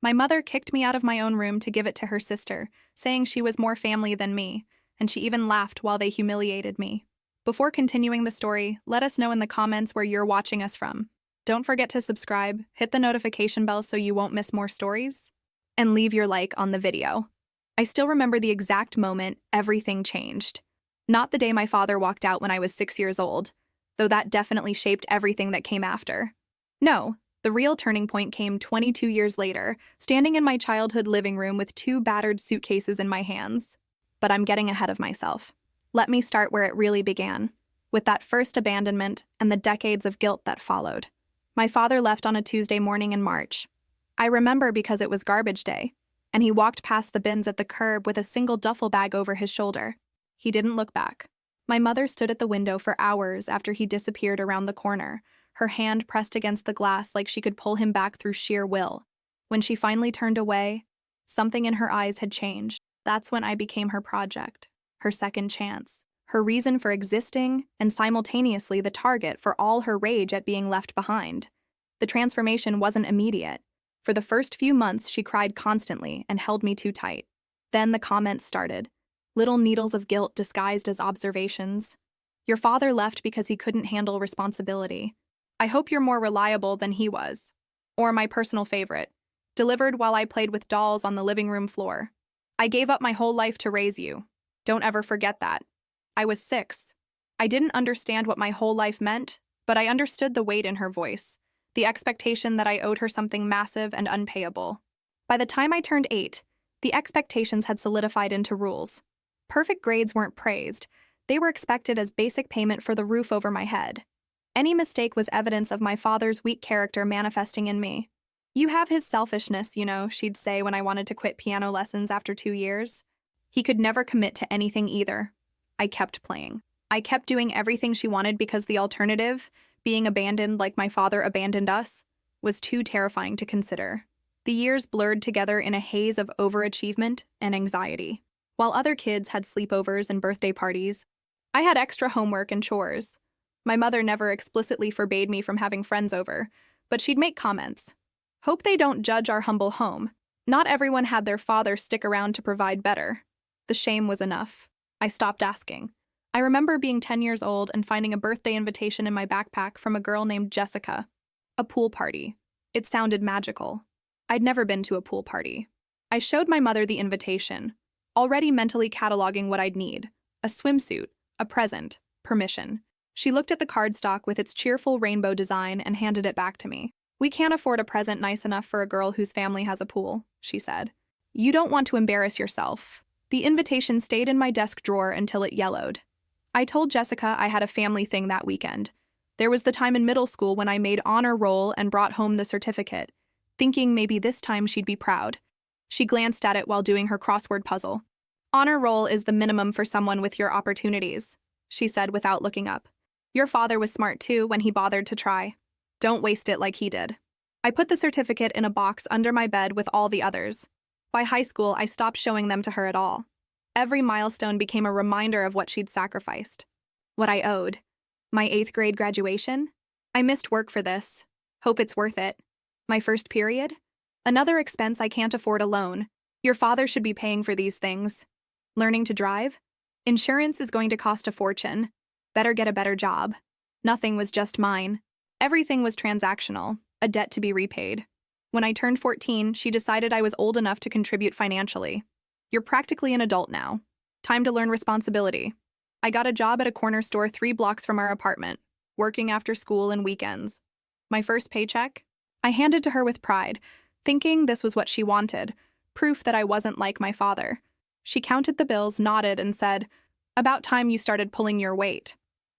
My mother kicked me out of my own room to give it to her sister, saying she was more family than me, and she even laughed while they humiliated me. Before continuing the story, let us know in the comments where you're watching us from. Don't forget to subscribe, hit the notification bell so you won't miss more stories, and leave your like on the video. I still remember the exact moment everything changed. Not the day my father walked out when I was 6 years old, though that definitely shaped everything that came after. No, the real turning point came 22 years later, standing in my childhood living room with 2 battered suitcases in my hands. But I'm getting ahead of myself. Let me start where it really began, with that first abandonment and the decades of guilt that followed. My father left on a Tuesday morning in March. I remember because it was garbage day, and he walked past the bins at the curb with a single duffel bag over his shoulder. He didn't look back. My mother stood at the window for hours after he disappeared around the corner, her hand pressed against the glass like she could pull him back through sheer will. When she finally turned away, something in her eyes had changed. That's when I became her project, her second chance, her reason for existing, and simultaneously the target for all her rage at being left behind. The transformation wasn't immediate. For the first few months, she cried constantly and held me too tight. Then the comments started. Little needles of guilt disguised as observations. Your father left because he couldn't handle responsibility. I hope you're more reliable than he was. Or my personal favorite, delivered while I played with dolls on the living room floor. I gave up my whole life to raise you. Don't ever forget that. I was 6. I didn't understand what my whole life meant, but I understood the weight in her voice, the expectation that I owed her something massive and unpayable. By the time I turned 8, the expectations had solidified into rules. Perfect grades weren't praised. They were expected as basic payment for the roof over my head. Any mistake was evidence of my father's weak character manifesting in me. You have his selfishness, she'd say when I wanted to quit piano lessons after 2 years. He could never commit to anything either. I kept playing. I kept doing everything she wanted because the alternative, being abandoned like my father abandoned us, was too terrifying to consider. The years blurred together in a haze of overachievement and anxiety. While other kids had sleepovers and birthday parties, I had extra homework and chores. My mother never explicitly forbade me from having friends over, but she'd make comments. Hope they don't judge our humble home. Not everyone had their father stick around to provide better. The shame was enough. I stopped asking. I remember being 10 years old and finding a birthday invitation in my backpack from a girl named Jessica. A pool party. It sounded magical. I'd never been to a pool party. I showed my mother the invitation, already mentally cataloging what I'd need: a swimsuit, a present, permission. She looked at the cardstock with its cheerful rainbow design and handed it back to me. "We can't afford a present nice enough for a girl whose family has a pool," she said. "You don't want to embarrass yourself." The invitation stayed in my desk drawer until it yellowed. I told Jessica I had a family thing that weekend. There was the time in middle school when I made honor roll and brought home the certificate, thinking maybe this time she'd be proud. She glanced at it while doing her crossword puzzle. "Honor roll is the minimum for someone with your opportunities," she said without looking up. "Your father was smart too when he bothered to try. Don't waste it like he did." I put the certificate in a box under my bed with all the others. By high school, I stopped showing them to her at all. Every milestone became a reminder of what she'd sacrificed. What I owed. My 8th grade graduation? I missed work for this. Hope it's worth it. My first period? Another expense I can't afford alone. Your father should be paying for these things. Learning to drive? Insurance is going to cost a fortune. Better get a better job. Nothing was just mine. Everything was transactional, a debt to be repaid. When I turned 14, she decided I was old enough to contribute financially. "You're practically an adult now. Time to learn responsibility." I got a job at a corner store 3 blocks from our apartment, working after school and weekends. My first paycheck? I handed to her with pride, thinking this was what she wanted, proof that I wasn't like my father. She counted the bills, nodded, and said, "About time you started pulling your weight."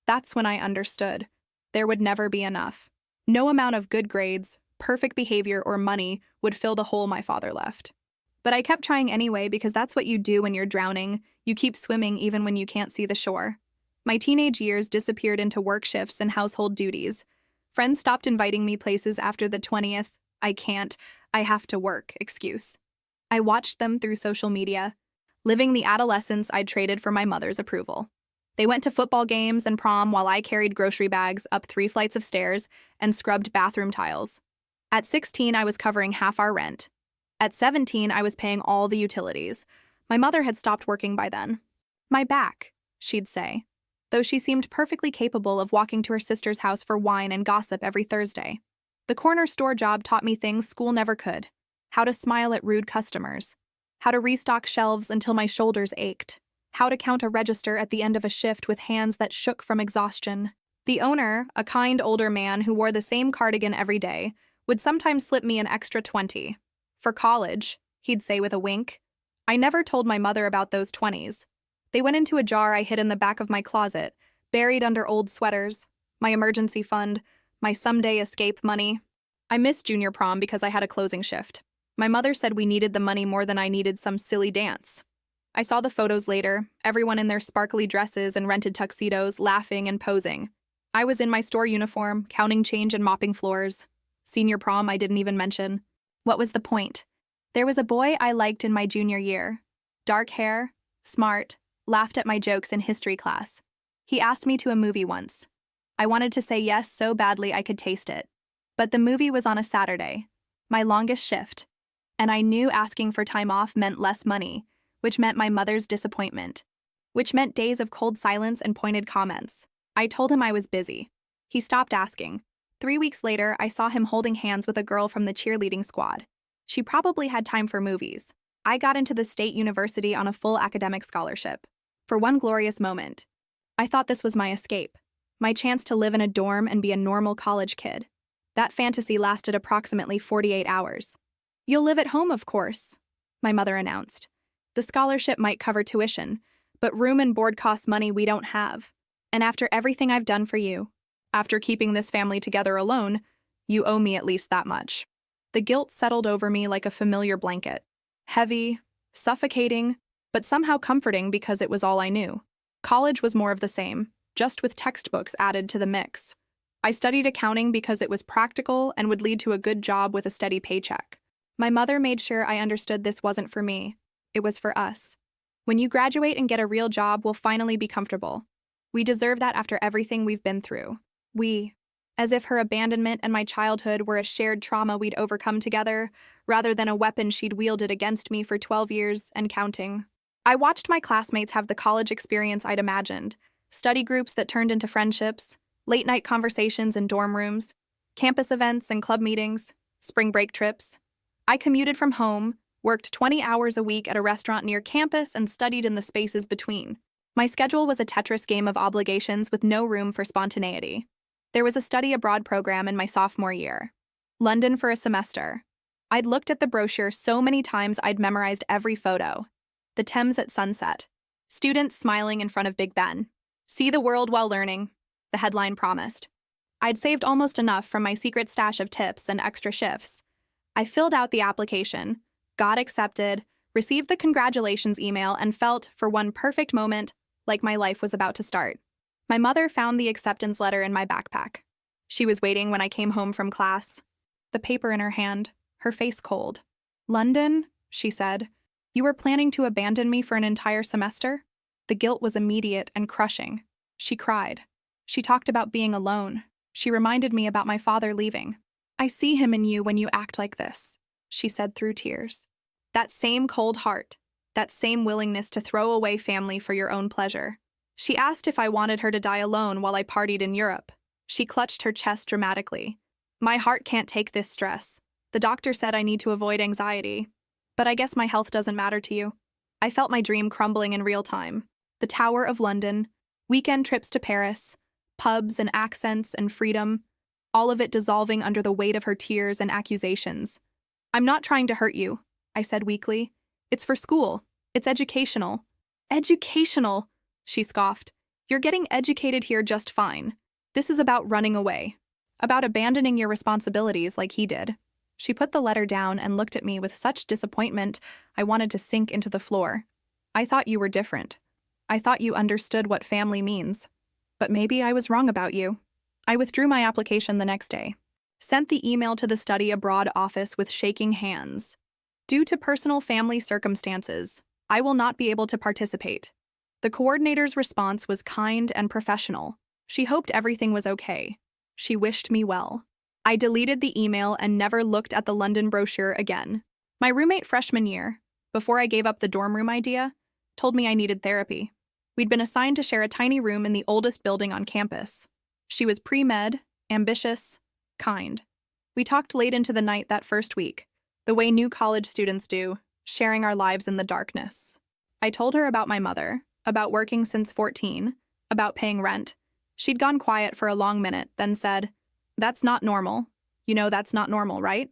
That's when I understood. There would never be enough. No amount of good grades, perfect behavior, or money would fill the hole my father left. But I kept trying anyway because that's what you do when you're drowning. You keep swimming even when you can't see the shore. My teenage years disappeared into work shifts and household duties. Friends stopped inviting me places after the 20th I have to work excuse. I watched them through social media, living the adolescence I'd traded for my mother's approval. They went to football games and prom while I carried grocery bags up 3 flights of stairs and scrubbed bathroom tiles. At 16, I was covering half our rent. At 17, I was paying all the utilities. My mother had stopped working by then. "My back," she'd say, though she seemed perfectly capable of walking to her sister's house for wine and gossip every Thursday. The corner store job taught me things school never could: how to smile at rude customers, how to restock shelves until my shoulders ached, how to count a register at the end of a shift with hands that shook from exhaustion. The owner, a kind older man who wore the same cardigan every day, would sometimes slip me an extra 20. "For college," he'd say with a wink. I never told my mother about those 20s. They went into a jar I hid in the back of my closet, buried under old sweaters, my emergency fund, my someday escape money. I missed junior prom because I had a closing shift. My mother said we needed the money more than I needed some silly dance. I saw the photos later, everyone in their sparkly dresses and rented tuxedos, laughing and posing. I was in my store uniform, counting change and mopping floors. Senior prom I didn't even mention. What was the point? There was a boy I liked in my junior year. Dark hair, smart, laughed at my jokes in history class. He asked me to a movie once. I wanted to say yes so badly I could taste it. But the movie was on a Saturday, my longest shift, and I knew asking for time off meant less money, which meant my mother's disappointment, which meant days of cold silence and pointed comments. I told him I was busy. He stopped asking. 3 weeks later, I saw him holding hands with a girl from the cheerleading squad. She probably had time for movies. I got into the state university on a full academic scholarship. For one glorious moment, I thought this was my escape, my chance to live in a dorm and be a normal college kid. That fantasy lasted approximately 48 hours. "You'll live at home, of course," my mother announced. "The scholarship might cover tuition, but room and board costs money we don't have. And after everything I've done for you, after keeping this family together alone, you owe me at least that much." The guilt settled over me like a familiar blanket. Heavy, suffocating, but somehow comforting because it was all I knew. College was more of the same, just with textbooks added to the mix. I studied accounting because it was practical and would lead to a good job with a steady paycheck. My mother made sure I understood this wasn't for me. It was for us. When you graduate and get a real job, we'll finally be comfortable. We deserve that after everything we've been through. As if her abandonment and my childhood were a shared trauma we'd overcome together, rather than a weapon she'd wielded against me for 12 years and counting. I watched my classmates have the college experience I'd imagined: study groups that turned into friendships, late-night conversations in dorm rooms, campus events and club meetings, spring break trips. I commuted from home, worked 20 hours a week at a restaurant near campus, and studied in the spaces between. My schedule was a Tetris game of obligations with no room for spontaneity. There was a study abroad program in my sophomore year. London for a semester. I'd looked at the brochure so many times I'd memorized every photo. The Thames at sunset. Students smiling in front of Big Ben. "See the world while learning," the headline promised. I'd saved almost enough from my secret stash of tips and extra shifts. I filled out the application, got accepted, received the congratulations email, and felt, for one perfect moment, like my life was about to start. My mother found the acceptance letter in my backpack. She was waiting when I came home from class, the paper in her hand, her face cold. "London," she said, "you were planning to abandon me for an entire semester?" The guilt was immediate and crushing. She cried. She talked about being alone. She reminded me about my father leaving. "I see him in you when you act like this," she said through tears. That same cold heart, that same willingness to throw away family for your own pleasure. She asked if I wanted her to die alone while I partied in Europe. She clutched her chest dramatically. "My heart can't take this stress. The doctor said I need to avoid anxiety. But I guess my health doesn't matter to you." I felt my dream crumbling in real time. The Tower of London, weekend trips to Paris, pubs and accents and freedom, all of it dissolving under the weight of her tears and accusations. "I'm not trying to hurt you," I said weakly. "It's for school. It's educational." "Educational," she scoffed. "You're getting educated here just fine. This is about running away. About abandoning your responsibilities like he did." She put the letter down and looked at me with such disappointment I wanted to sink into the floor. "I thought you were different. I thought you understood what family means. But maybe I was wrong about you." I withdrew my application the next day. Sent the email to the study abroad office with shaking hands. "Due to personal family circumstances, I will not be able to participate." The coordinator's response was kind and professional. She hoped everything was okay. She wished me well. I deleted the email and never looked at the London brochure again. My roommate freshman year, before I gave up the dorm room idea, told me I needed therapy. We'd been assigned to share a tiny room in the oldest building on campus. She was pre-med, ambitious, kind. We talked late into the night that first week, the way new college students do, sharing our lives in the darkness. I told her about my mother, about working since 14, about paying rent. She'd gone quiet for a long minute, then said, "That's not normal. You know that's not normal, right?"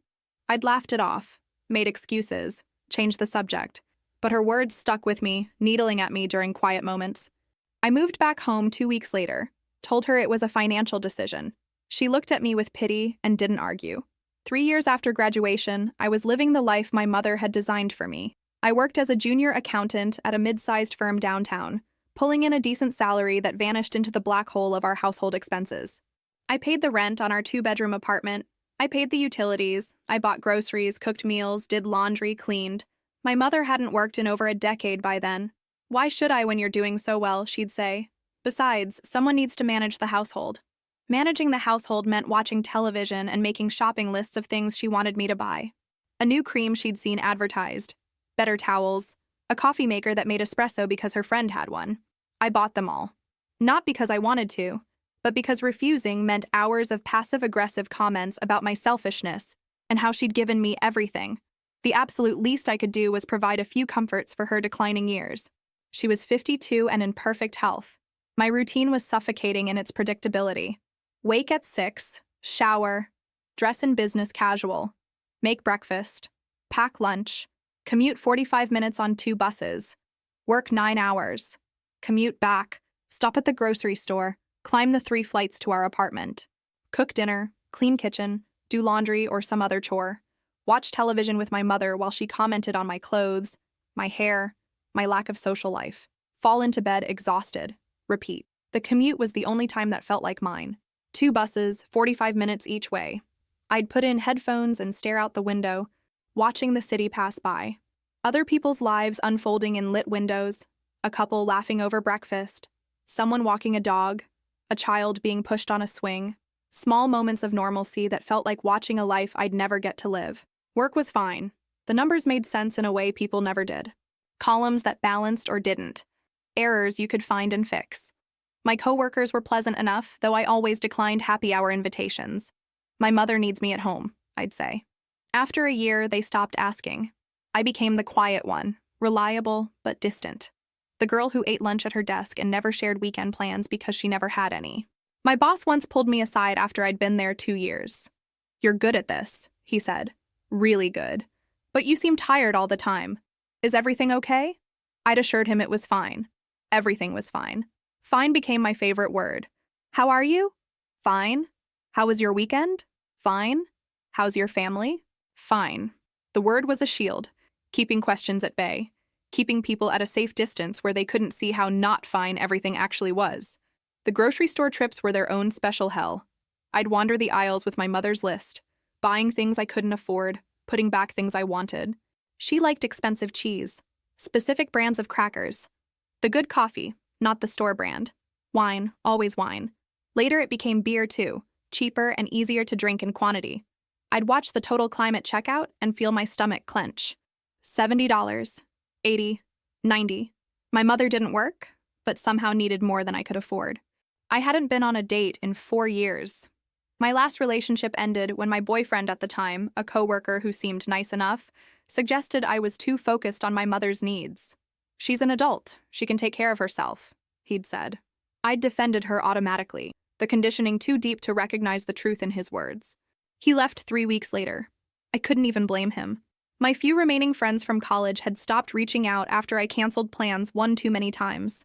I'd laughed it off, made excuses, changed the subject, but her words stuck with me, needling at me during quiet moments. I moved back home 2 weeks later, told her it was a financial decision. She looked at me with pity and didn't argue. 3 years after graduation, I was living the life my mother had designed for me. I worked as a junior accountant at a mid-sized firm downtown, pulling in a decent salary that vanished into the black hole of our household expenses. I paid the rent on our 2-bedroom apartment. I paid the utilities. I bought groceries, cooked meals, did laundry, cleaned. My mother hadn't worked in over a decade by then. "Why should I when you're doing so well?" she'd say. Besides, someone needs to manage the household. Managing the household meant watching television and making shopping lists of things she wanted me to buy. A new cream she'd seen advertised, better towels, a coffee maker that made espresso because her friend had one. I bought them all. Not because I wanted to, but because refusing meant hours of passive-aggressive comments about my selfishness and how she'd given me everything. The absolute least I could do was provide a few comforts for her declining years. She was 52 and in perfect health. My routine was suffocating in its predictability. Wake at 6, shower, dress in business casual, make breakfast, pack lunch, commute 45 minutes on 2 buses, work 9 hours, commute back, stop at the grocery store, climb the 3 flights to our apartment, cook dinner, clean kitchen, do laundry or some other chore, watch television with my mother while she commented on my clothes, my hair, my lack of social life, fall into bed exhausted, repeat. The commute was the only time that felt like mine. 2 buses, 45 minutes each way. I'd put in headphones and stare out the window, watching the city pass by. Other people's lives unfolding in lit windows, a couple laughing over breakfast, someone walking a dog, a child being pushed on a swing, small moments of normalcy that felt like watching a life I'd never get to live. Work was fine. The numbers made sense in a way people never did. Columns that balanced or didn't. Errors you could find and fix. My coworkers were pleasant enough, though I always declined happy hour invitations. "My mother needs me at home," I'd say. After a year, they stopped asking. I became the quiet one, reliable but distant. The girl who ate lunch at her desk and never shared weekend plans because she never had any. My boss once pulled me aside after I'd been there 2 years. "You're good at this," he said. "Really good. But you seem tired all the time. Is everything okay?" I'd assured him it was fine. Everything was fine. Fine became my favorite word. "How are you?" "Fine." "How was your weekend?" "Fine." "How's your family?" "Fine." The word was a shield, keeping questions at bay, keeping people at a safe distance where they couldn't see how not fine everything actually was. The grocery store trips were their own special hell. I'd wander the aisles with my mother's list, buying things I couldn't afford, putting back things I wanted. She liked expensive cheese, specific brands of crackers, the good coffee, not the store brand. Wine, always wine. Later it became beer too, cheaper and easier to drink in quantity. I'd watch the total climate checkout and feel my stomach clench. $70, $80, $90. My mother didn't work, but somehow needed more than I could afford. I hadn't been on a date in 4 years. My last relationship ended when my boyfriend at the time, a coworker who seemed nice enough, suggested I was too focused on my mother's needs. "She's an adult. She can take care of herself," he'd said. I'd defended her automatically, the conditioning too deep to recognize the truth in his words. He left 3 weeks later. I couldn't even blame him. My few remaining friends from college had stopped reaching out after I canceled plans one too many times.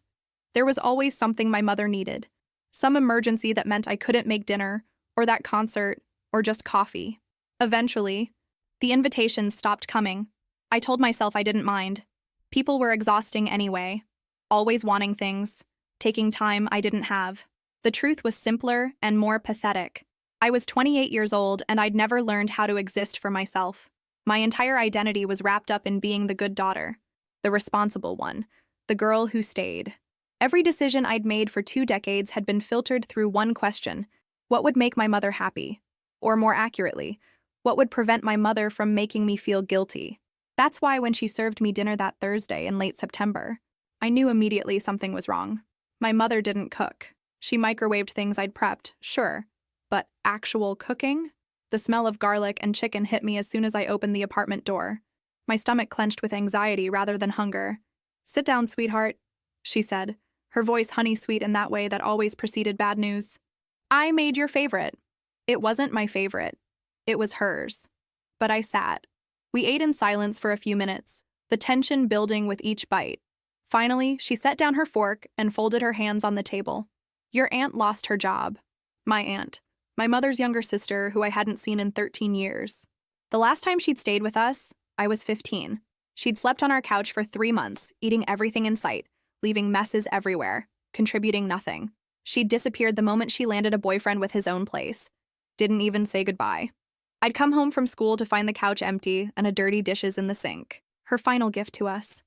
There was always something my mother needed. Some emergency that meant I couldn't make dinner, or that concert, or just coffee. Eventually, the invitations stopped coming. I told myself I didn't mind. People were exhausting anyway, always wanting things, taking time I didn't have. The truth was simpler and more pathetic. I was 28 years old and I'd never learned how to exist for myself. My entire identity was wrapped up in being the good daughter, the responsible one, the girl who stayed. Every decision I'd made for 2 decades had been filtered through one question: what would make my mother happy? Or more accurately, what would prevent my mother from making me feel guilty? That's why when she served me dinner that Thursday in late September, I knew immediately something was wrong. My mother didn't cook. She microwaved things I'd prepped, sure, but actual cooking? The smell of garlic and chicken hit me as soon as I opened the apartment door. My stomach clenched with anxiety rather than hunger. "Sit down, sweetheart," she said, her voice honey-sweet in that way that always preceded bad news. "I made your favorite." It wasn't my favorite. It was hers. But I sat. We ate in silence for a few minutes, the tension building with each bite. Finally, she set down her fork and folded her hands on the table. "Your aunt lost her job." My aunt. My mother's younger sister, who I hadn't seen in 13 years. The last time she'd stayed with us, I was 15. She'd slept on our couch for 3 months, eating everything in sight, leaving messes everywhere, contributing nothing. She'd disappeared the moment she landed a boyfriend with his own place. Didn't even say goodbye. I'd come home from school to find the couch empty and a dirty dishes in the sink. Her final gift to us.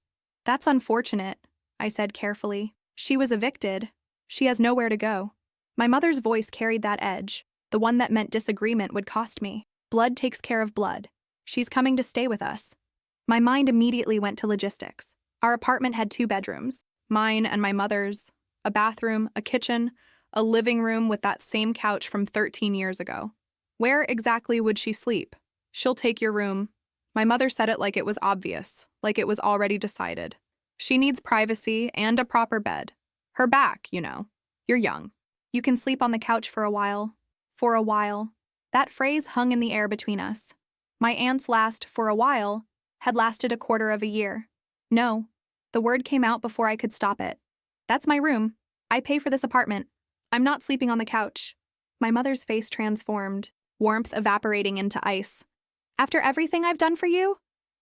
"That's unfortunate," I said carefully. "She was evicted. She has nowhere to go." My mother's voice carried that edge, the one that meant disagreement would cost me. Blood takes care of blood. She's coming to stay with us. My mind immediately went to logistics. Our apartment had 2 bedrooms, mine and my mother's, a bathroom, a kitchen, a living room with that same couch from 13 years ago. Where exactly would she sleep? "She'll take your room." My mother said it like it was obvious, like it was already decided. "She needs privacy and a proper bed. Her back, you know. You're young. You can sleep on the couch for a while." For a while. That phrase hung in the air between us. My aunt's last "for a while" had lasted a quarter of a year. No, the word came out before I could stop it. "That's my room. I pay for this apartment. I'm not sleeping on the couch." My mother's face transformed, warmth evaporating into ice. "After everything I've done for you?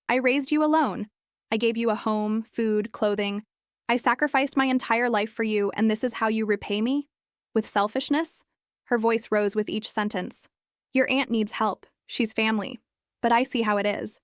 I raised you alone. I gave you a home, food, clothing. I sacrificed my entire life for you, and this is how you repay me? With selfishness?" Her voice rose with each sentence. "Your aunt needs help. She's family. But I see how it is.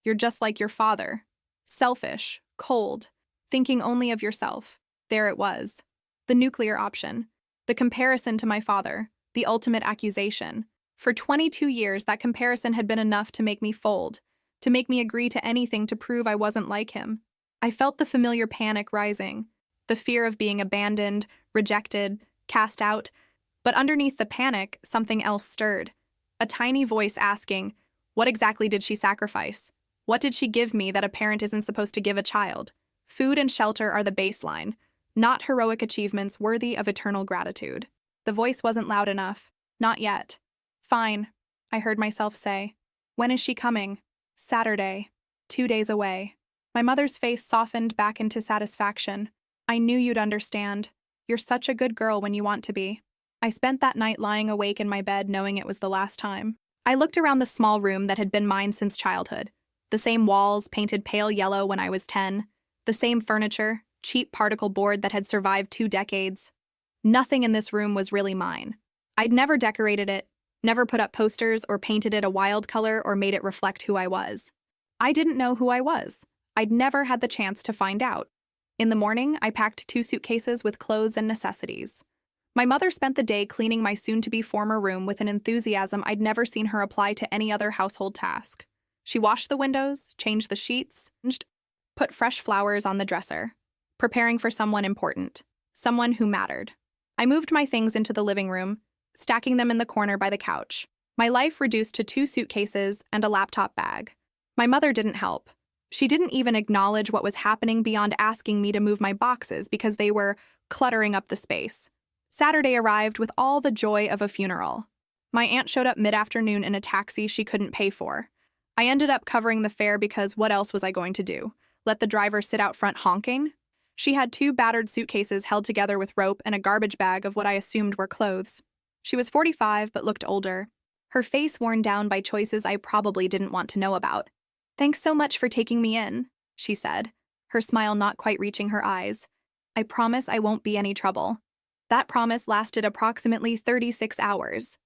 You're just like your father. Selfish, cold, thinking only of yourself." There it was. The nuclear option. The comparison to my father. The ultimate accusation. For 22 years, that comparison had been enough to make me fold, to make me agree to anything to prove I wasn't like him. I felt the familiar panic rising, the fear of being abandoned, rejected, cast out. But underneath the panic, something else stirred. A tiny voice asking, what exactly did she sacrifice? What did she give me that a parent isn't supposed to give a child? Food and shelter are the baseline, not heroic achievements worthy of eternal gratitude. The voice wasn't loud enough. Not yet. "Fine," I heard myself say. "When is she coming?" "Saturday. 2 days away." My mother's face softened back into satisfaction. "I knew you'd understand. You're such a good girl when you want to be." I spent that night lying awake in my bed knowing it was the last time. I looked around the small room that had been mine since childhood. The same walls, painted pale yellow when I was 10. The same furniture, cheap particle board that had survived 2 decades. Nothing in this room was really mine. I'd never decorated it, never put up posters or painted it a wild color or made it reflect who I was. I didn't know who I was. I'd never had the chance to find out. In the morning, I packed 2 suitcases with clothes and necessities. My mother spent the day cleaning my soon-to-be former room with an enthusiasm I'd never seen her apply to any other household task. She washed the windows, changed the sheets, put fresh flowers on the dresser, preparing for someone important, someone who mattered. I moved my things into the living room, stacking them in the corner by the couch. My life reduced to 2 suitcases and a laptop bag. My mother didn't help. She didn't even acknowledge what was happening beyond asking me to move my boxes because they were cluttering up the space. Saturday arrived with all the joy of a funeral. My aunt showed up mid-afternoon in a taxi she couldn't pay for. I ended up covering the fare because what else was I going to do? Let the driver sit out front honking? She had 2 battered suitcases held together with rope and a garbage bag of what I assumed were clothes. She was 45 but looked older, her face worn down by choices I probably didn't want to know about. "Thanks so much for taking me in," she said, her smile not quite reaching her eyes. "I promise I won't be any trouble." That promise lasted approximately 36 hours.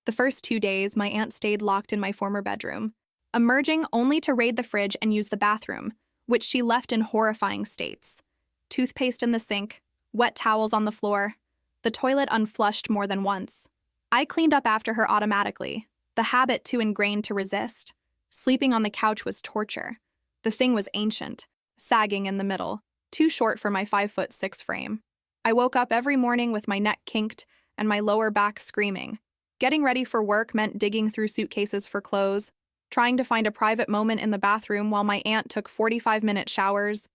The first 2 days, my aunt stayed locked in my former bedroom, emerging only to raid the fridge and use the bathroom, which she left in horrifying states. Toothpaste in the sink, wet towels on the floor, the toilet unflushed more than once. I cleaned up after her automatically, the habit too ingrained to resist. Sleeping on the couch was torture. The thing was ancient, sagging in the middle, too short for my 5'6" frame. I woke up every morning with my neck kinked and my lower back screaming. Getting ready for work meant digging through suitcases for clothes, trying to find a private moment in the bathroom while my aunt took 45-minute showers,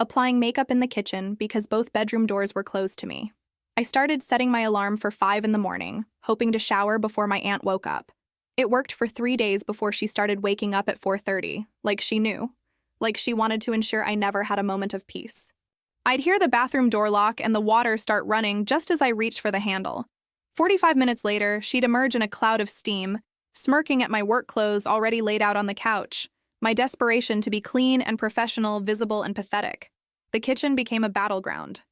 applying makeup in the kitchen because both bedroom doors were closed to me. I started setting my alarm for 5 in the morning, hoping to shower before my aunt woke up. It worked for 3 days before she started waking up at 4:30, like she knew, like she wanted to ensure I never had a moment of peace. I'd hear the bathroom door lock and the water start running just as I reached for the handle. 45 minutes later, she'd emerge in a cloud of steam, smirking at my work clothes already laid out on the couch, my desperation to be clean and professional, visible and pathetic. The kitchen became a battleground.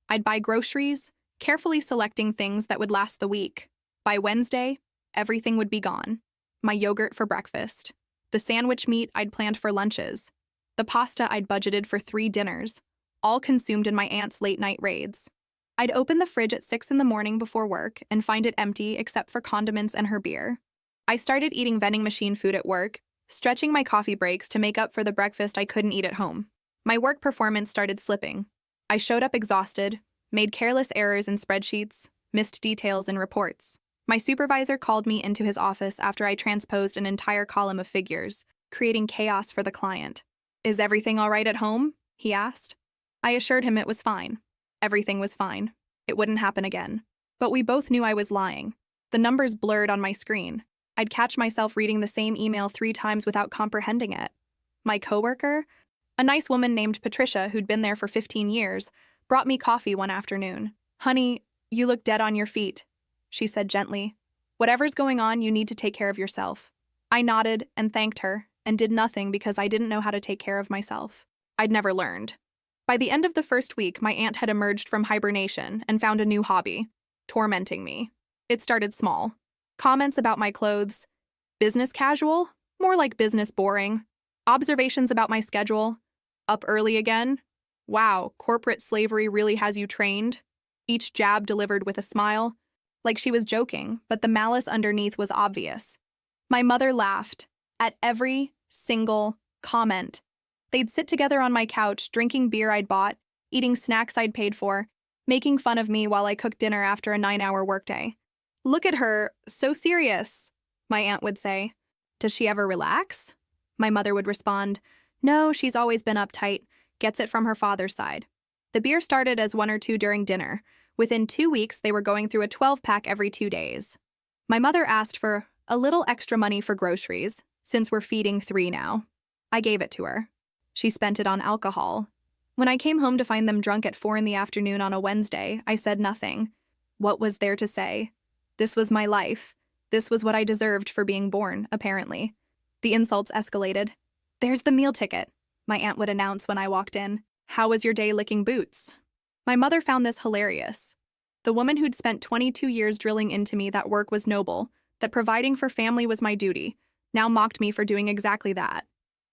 I'd buy groceries, carefully selecting things that would last the week. By Wednesday, everything would be gone. My yogurt for breakfast, the sandwich meat I'd planned for lunches, the pasta I'd budgeted for 3 dinners, all consumed in my aunt's late-night raids. I'd open the fridge at 6 in the morning before work and find it empty except for condiments and her beer. I started eating vending machine food at work, stretching my coffee breaks to make up for the breakfast I couldn't eat at home. My work performance started slipping. I showed up exhausted, made careless errors in spreadsheets, missed details in reports. My supervisor called me into his office after I transposed an entire column of figures, creating chaos for the client. "Is everything all right at home?" he asked. I assured him it was fine. Everything was fine. It wouldn't happen again. But we both knew I was lying. The numbers blurred on my screen. I'd catch myself reading the same email 3 times without comprehending it. My coworker, a nice woman named Patricia who'd been there for 15 years, brought me coffee one afternoon. "Honey, you look dead on your feet," she said gently. "Whatever's going on, you need to take care of yourself." I nodded and thanked her and did nothing because I didn't know how to take care of myself. I'd never learned. By the end of the first week, my aunt had emerged from hibernation and found a new hobby, tormenting me. It started small. Comments about my clothes. Business casual? More like business boring. Observations about my schedule. Up early again? Wow, corporate slavery really has you trained? Each jab delivered with a smile. Like she was joking, but the malice underneath was obvious. My mother laughed at every single comment. They'd sit together on my couch, drinking beer I'd bought, eating snacks I'd paid for, making fun of me while I cooked dinner after a 9-hour workday. "Look at her, so serious," my aunt would say. "Does she ever relax?" My mother would respond, "No, she's always been uptight, gets it from her father's side." The beer started as 1 or 2 during dinner. Within 2 weeks, they were going through a 12-pack every 2 days. My mother asked for a little extra money for groceries, since we're feeding 3 now. I gave it to her. She spent it on alcohol. When I came home to find them drunk at 4 in the afternoon on a Wednesday, I said nothing. What was there to say? This was my life. This was what I deserved for being born, apparently. The insults escalated. "There's the meal ticket," my aunt would announce when I walked in. "How was your day licking boots?" My mother found this hilarious. The woman who'd spent 22 years drilling into me that work was noble, that providing for family was my duty, now mocked me for doing exactly that.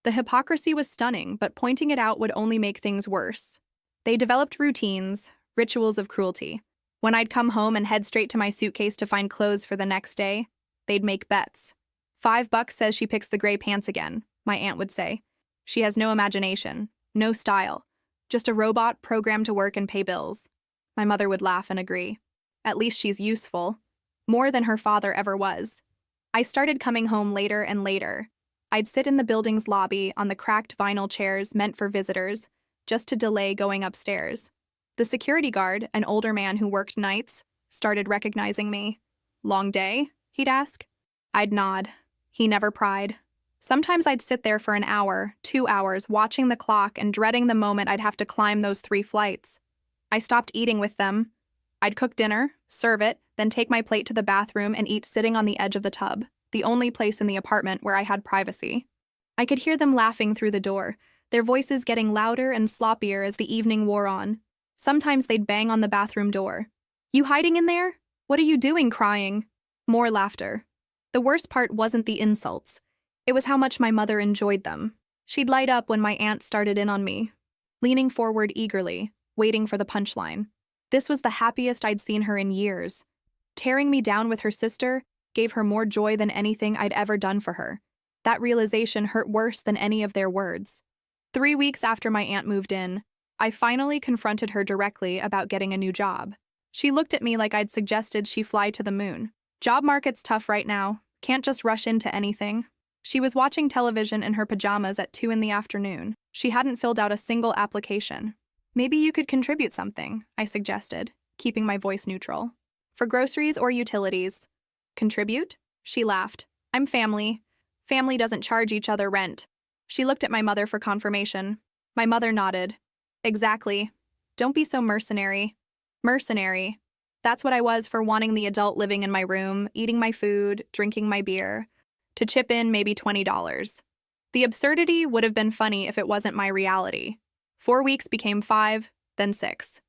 The hypocrisy was stunning, but pointing it out would only make things worse. They developed routines, rituals of cruelty. When I'd come home and head straight to my suitcase to find clothes for the next day, they'd make bets. $5 says she picks the gray pants again, my aunt would say. She has no imagination, no style, just a robot programmed to work and pay bills. My mother would laugh and agree. At least she's useful. More than her father ever was. I started coming home later and later. I'd sit in the building's lobby on the cracked vinyl chairs meant for visitors, just to delay going upstairs. The security guard, an older man who worked nights, started recognizing me. "Long day?" he'd ask. I'd nod. He never pried. Sometimes I'd sit there for an hour, 2 hours, watching the clock and dreading the moment I'd have to climb those 3 flights. I stopped eating with them. I'd cook dinner, serve it, then take my plate to the bathroom and eat sitting on the edge of the tub, the only place in the apartment where I had privacy. I could hear them laughing through the door, their voices getting louder and sloppier as the evening wore on. Sometimes they'd bang on the bathroom door. "You hiding in there? What are you doing crying?" More laughter. The worst part wasn't the insults. It was how much my mother enjoyed them. She'd light up when my aunt started in on me, leaning forward eagerly, waiting for the punchline. This was the happiest I'd seen her in years. Tearing me down with her sister gave her more joy than anything I'd ever done for her. That realization hurt worse than any of their words. 3 weeks after my aunt moved in, I finally confronted her directly about getting a new job. She looked at me like I'd suggested she fly to the moon. Job market's tough right now. Can't just rush into anything. She was watching television in her pajamas at 2 in the afternoon. She hadn't filled out a single application. Maybe you could contribute something, I suggested, keeping my voice neutral. For groceries or utilities. Contribute? She laughed. I'm family. Family doesn't charge each other rent. She looked at my mother for confirmation. My mother nodded. Exactly. Don't be so mercenary. Mercenary. That's what I was for wanting the adult living in my room, eating my food, drinking my beer. To chip in maybe $20. The absurdity would have been funny if it wasn't my reality. 4 weeks became 5, then 6.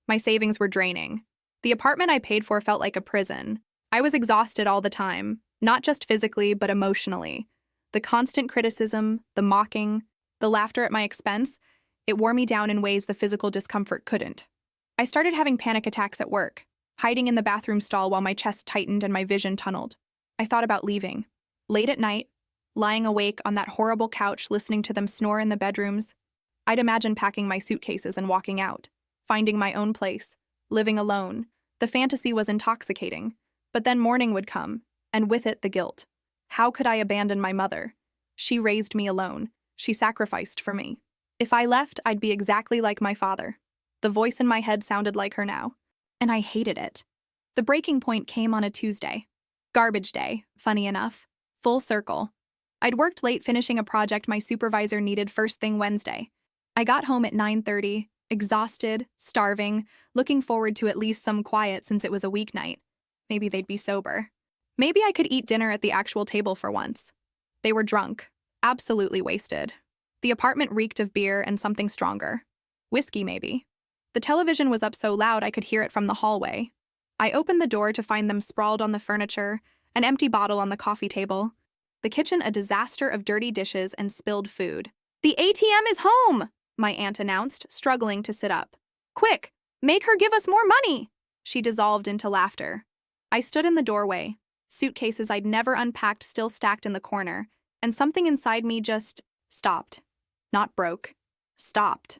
My savings were draining. The apartment I paid for felt like a prison. I was exhausted all the time, not just physically, but emotionally. The constant criticism, the mocking, the laughter at my expense, it wore me down in ways the physical discomfort couldn't. I started having panic attacks at work, hiding in the bathroom stall while my chest tightened and my vision tunneled. I thought about leaving. Late at night, lying awake on that horrible couch listening to them snore in the bedrooms, I'd imagine packing my suitcases and walking out, finding my own place, living alone. The fantasy was intoxicating. But then morning would come, and with it the guilt. How could I abandon my mother? She raised me alone. She sacrificed for me. If I left, I'd be exactly like my father. The voice in my head sounded like her now, and I hated it. The breaking point came on a Tuesday. Garbage day, funny enough. Full circle. I'd worked late finishing a project my supervisor needed first thing Wednesday. I got home at 9:30, exhausted, starving, looking forward to at least some quiet since it was a weeknight. Maybe they'd be sober. Maybe I could eat dinner at the actual table for once. They were drunk, absolutely wasted. The apartment reeked of beer and something stronger. Whiskey, maybe. The television was up so loud I could hear it from the hallway. I opened the door to find them sprawled on the furniture, an empty bottle on the coffee table. The kitchen a disaster of dirty dishes and spilled food. The ATM is home, my aunt announced, struggling to sit up. Quick, make her give us more money. She dissolved into laughter. I stood in the doorway, suitcases I'd never unpacked still stacked in the corner, and something inside me just stopped. Not broke. Stopped.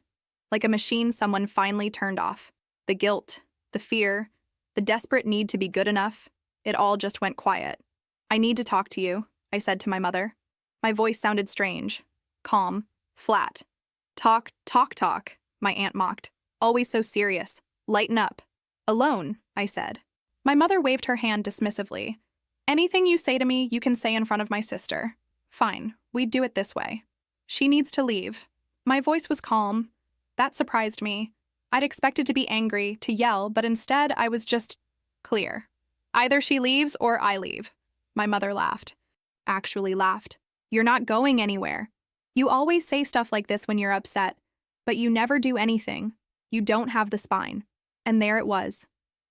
Like a machine someone finally turned off. The guilt, the fear, the desperate need to be good enough, it all just went quiet. I need to talk to you, I said to my mother. My voice sounded strange, calm, flat. Talk, my aunt mocked. Always so serious. Lighten up. Alone, I said. My mother waved her hand dismissively. Anything you say to me, you can say in front of my sister. Fine, we'd do it this way. She needs to leave. My voice was calm. That surprised me. I'd expected to be angry, to yell, but instead I was just clear. Either she leaves or I leave. My mother laughed. Actually laughed. You're not going anywhere. You always say stuff like this when you're upset, but you never do anything. You don't have the spine. And there it was.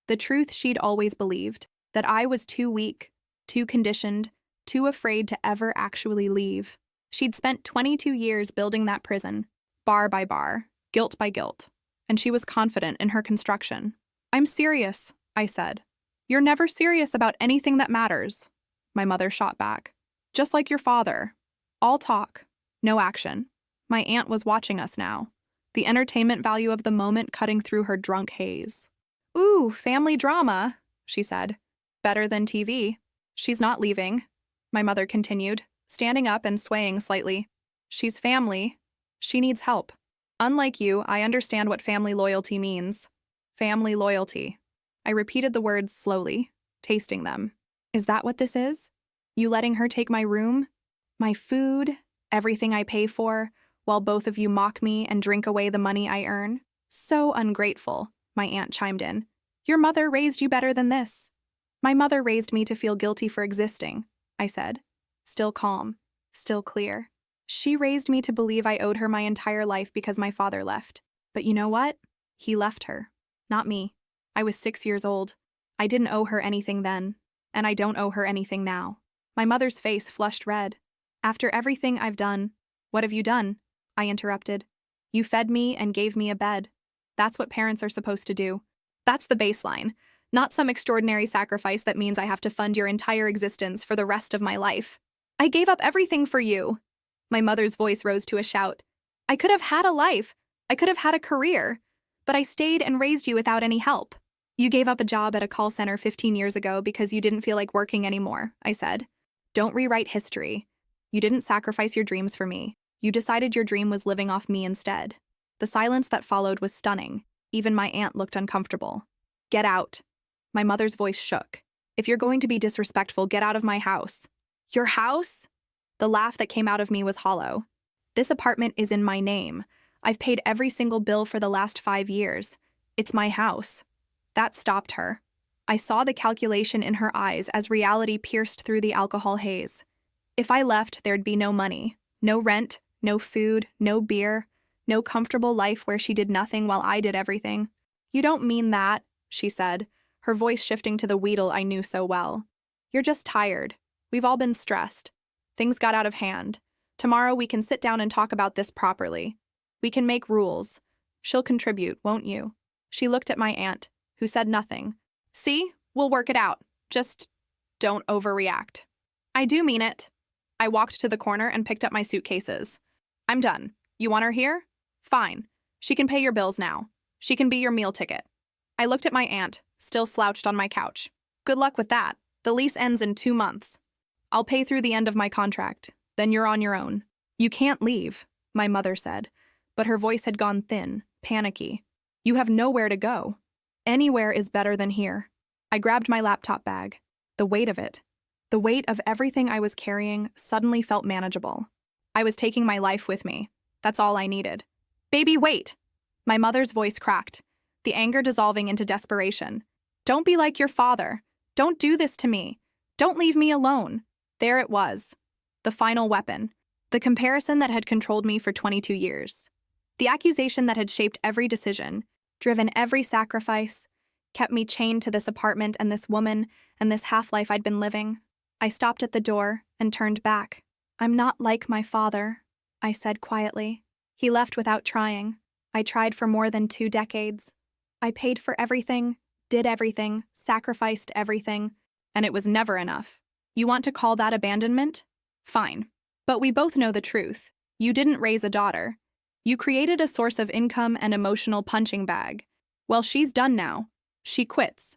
The truth she'd always believed, that I was too weak, too conditioned, too afraid to ever actually leave. She'd spent 22 years building that prison, bar by bar, guilt by guilt, and she was confident in her construction. I'm serious, I said. You're never serious about anything that matters, my mother shot back. Just like your father. All talk, no action. My aunt was watching us now, the entertainment value of the moment cutting through her drunk haze. Ooh, family drama, she said. Better than TV. She's not leaving, my mother continued, standing up and swaying slightly. She's family. She needs help. Unlike you, I understand what family loyalty means. Family loyalty. I repeated the words slowly, tasting them. Is that what this is? You letting her take my room? My food? Everything I pay for? While both of you mock me and drink away the money I earn? So ungrateful, my aunt chimed in. Your mother raised you better than this. My mother raised me to feel guilty for existing, I said. Still calm, still clear. She raised me to believe I owed her my entire life because my father left. But you know what? He left her. Not me. I was 6 years old. I didn't owe her anything then, and I don't owe her anything now. My mother's face flushed red. After everything I've done, what have you done? I interrupted. You fed me and gave me a bed. That's what parents are supposed to do. That's the baseline, not some extraordinary sacrifice that means I have to fund your entire existence for the rest of my life. I gave up everything for you. My mother's voice rose to a shout. I could have had a life. I could have had a career. But I stayed and raised you without any help. You gave up a job at a call center 15 years ago because you didn't feel like working anymore, I said. Don't rewrite history. You didn't sacrifice your dreams for me. You decided your dream was living off me instead. The silence that followed was stunning. Even my aunt looked uncomfortable. Get out. My mother's voice shook. If you're going to be disrespectful, get out of my house. Your house? The laugh that came out of me was hollow. This apartment is in my name. I've paid every single bill for the last 5 years. It's my house. That stopped her. I saw the calculation in her eyes as reality pierced through the alcohol haze. If I left, there'd be no money, no rent, no food, no beer, no comfortable life where she did nothing while I did everything. You don't mean that, she said, her voice shifting to the wheedle I knew so well. You're just tired. We've all been stressed. Things got out of hand. Tomorrow we can sit down and talk about this properly. We can make rules. She'll contribute, won't you? She looked at my aunt, who said nothing. See, we'll work it out. Just don't overreact. I do mean it. I walked to the corner and picked up my suitcases. I'm done. You want her here? Fine. She can pay your bills now. She can be your meal ticket. I looked at my aunt, still slouched on my couch. Good luck with that. The lease ends in 2 months. I'll pay through the end of my contract. Then you're on your own. You can't leave, my mother said, but her voice had gone thin, panicky. You have nowhere to go. Anywhere is better than here. I grabbed my laptop bag. The weight of it, the weight of everything I was carrying, suddenly felt manageable. I was taking my life with me. That's all I needed. Baby, wait! My mother's voice cracked, the anger dissolving into desperation. Don't be like your father. Don't do this to me. Don't leave me alone. There it was. The final weapon. The comparison that had controlled me for 22 years. The accusation that had shaped every decision, driven every sacrifice, kept me chained to this apartment and this woman and this half-life I'd been living. I stopped at the door and turned back. I'm not like my father, I said quietly. He left without trying. I tried for more than 2 decades. I paid for everything, did everything, sacrificed everything, and it was never enough. You want to call that abandonment? Fine. But we both know the truth. You didn't raise a daughter. You created a source of income and emotional punching bag. Well, she's done now. She quits.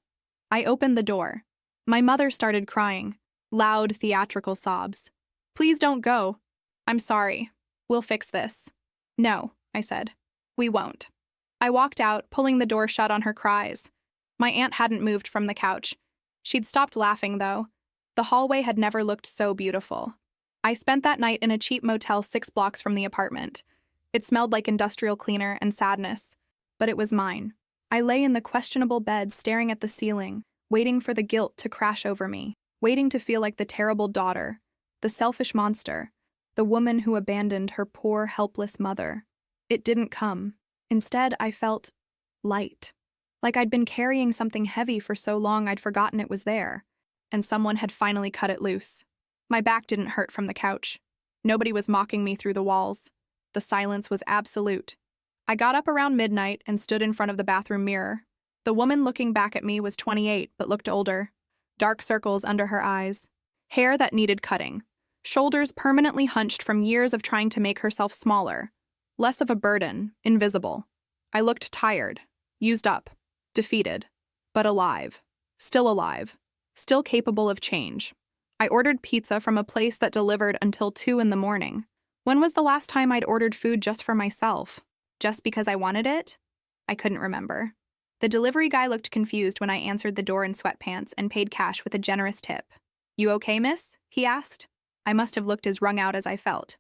I opened the door. My mother started crying, loud, theatrical sobs. Please don't go. I'm sorry. We'll fix this. No, I said. We won't. I walked out, pulling the door shut on her cries. My aunt hadn't moved from the couch. She'd stopped laughing, though. The hallway had never looked so beautiful. I spent that night in a cheap motel 6 blocks from the apartment. It smelled like industrial cleaner and sadness, but it was mine. I lay in the questionable bed staring at the ceiling, waiting for the guilt to crash over me, waiting to feel like the terrible daughter, the selfish monster, the woman who abandoned her poor, helpless mother. It didn't come. Instead, I felt light, like I'd been carrying something heavy for so long I'd forgotten it was there, and someone had finally cut it loose. My back didn't hurt from the couch. Nobody was mocking me through the walls. The silence was absolute. I got up around midnight and stood in front of the bathroom mirror. The woman looking back at me was 28 but looked older. Dark circles under her eyes. Hair that needed cutting. Shoulders permanently hunched from years of trying to make herself smaller. Less of a burden, invisible. I looked tired, used up, defeated, but alive. Still alive. Still capable of change. I ordered pizza from a place that delivered until 2 in the morning. When was the last time I'd ordered food just for myself? Just because I wanted it? I couldn't remember. The delivery guy looked confused when I answered the door in sweatpants and paid cash with a generous tip. You okay, miss? He asked. I must have looked as wrung out as I felt.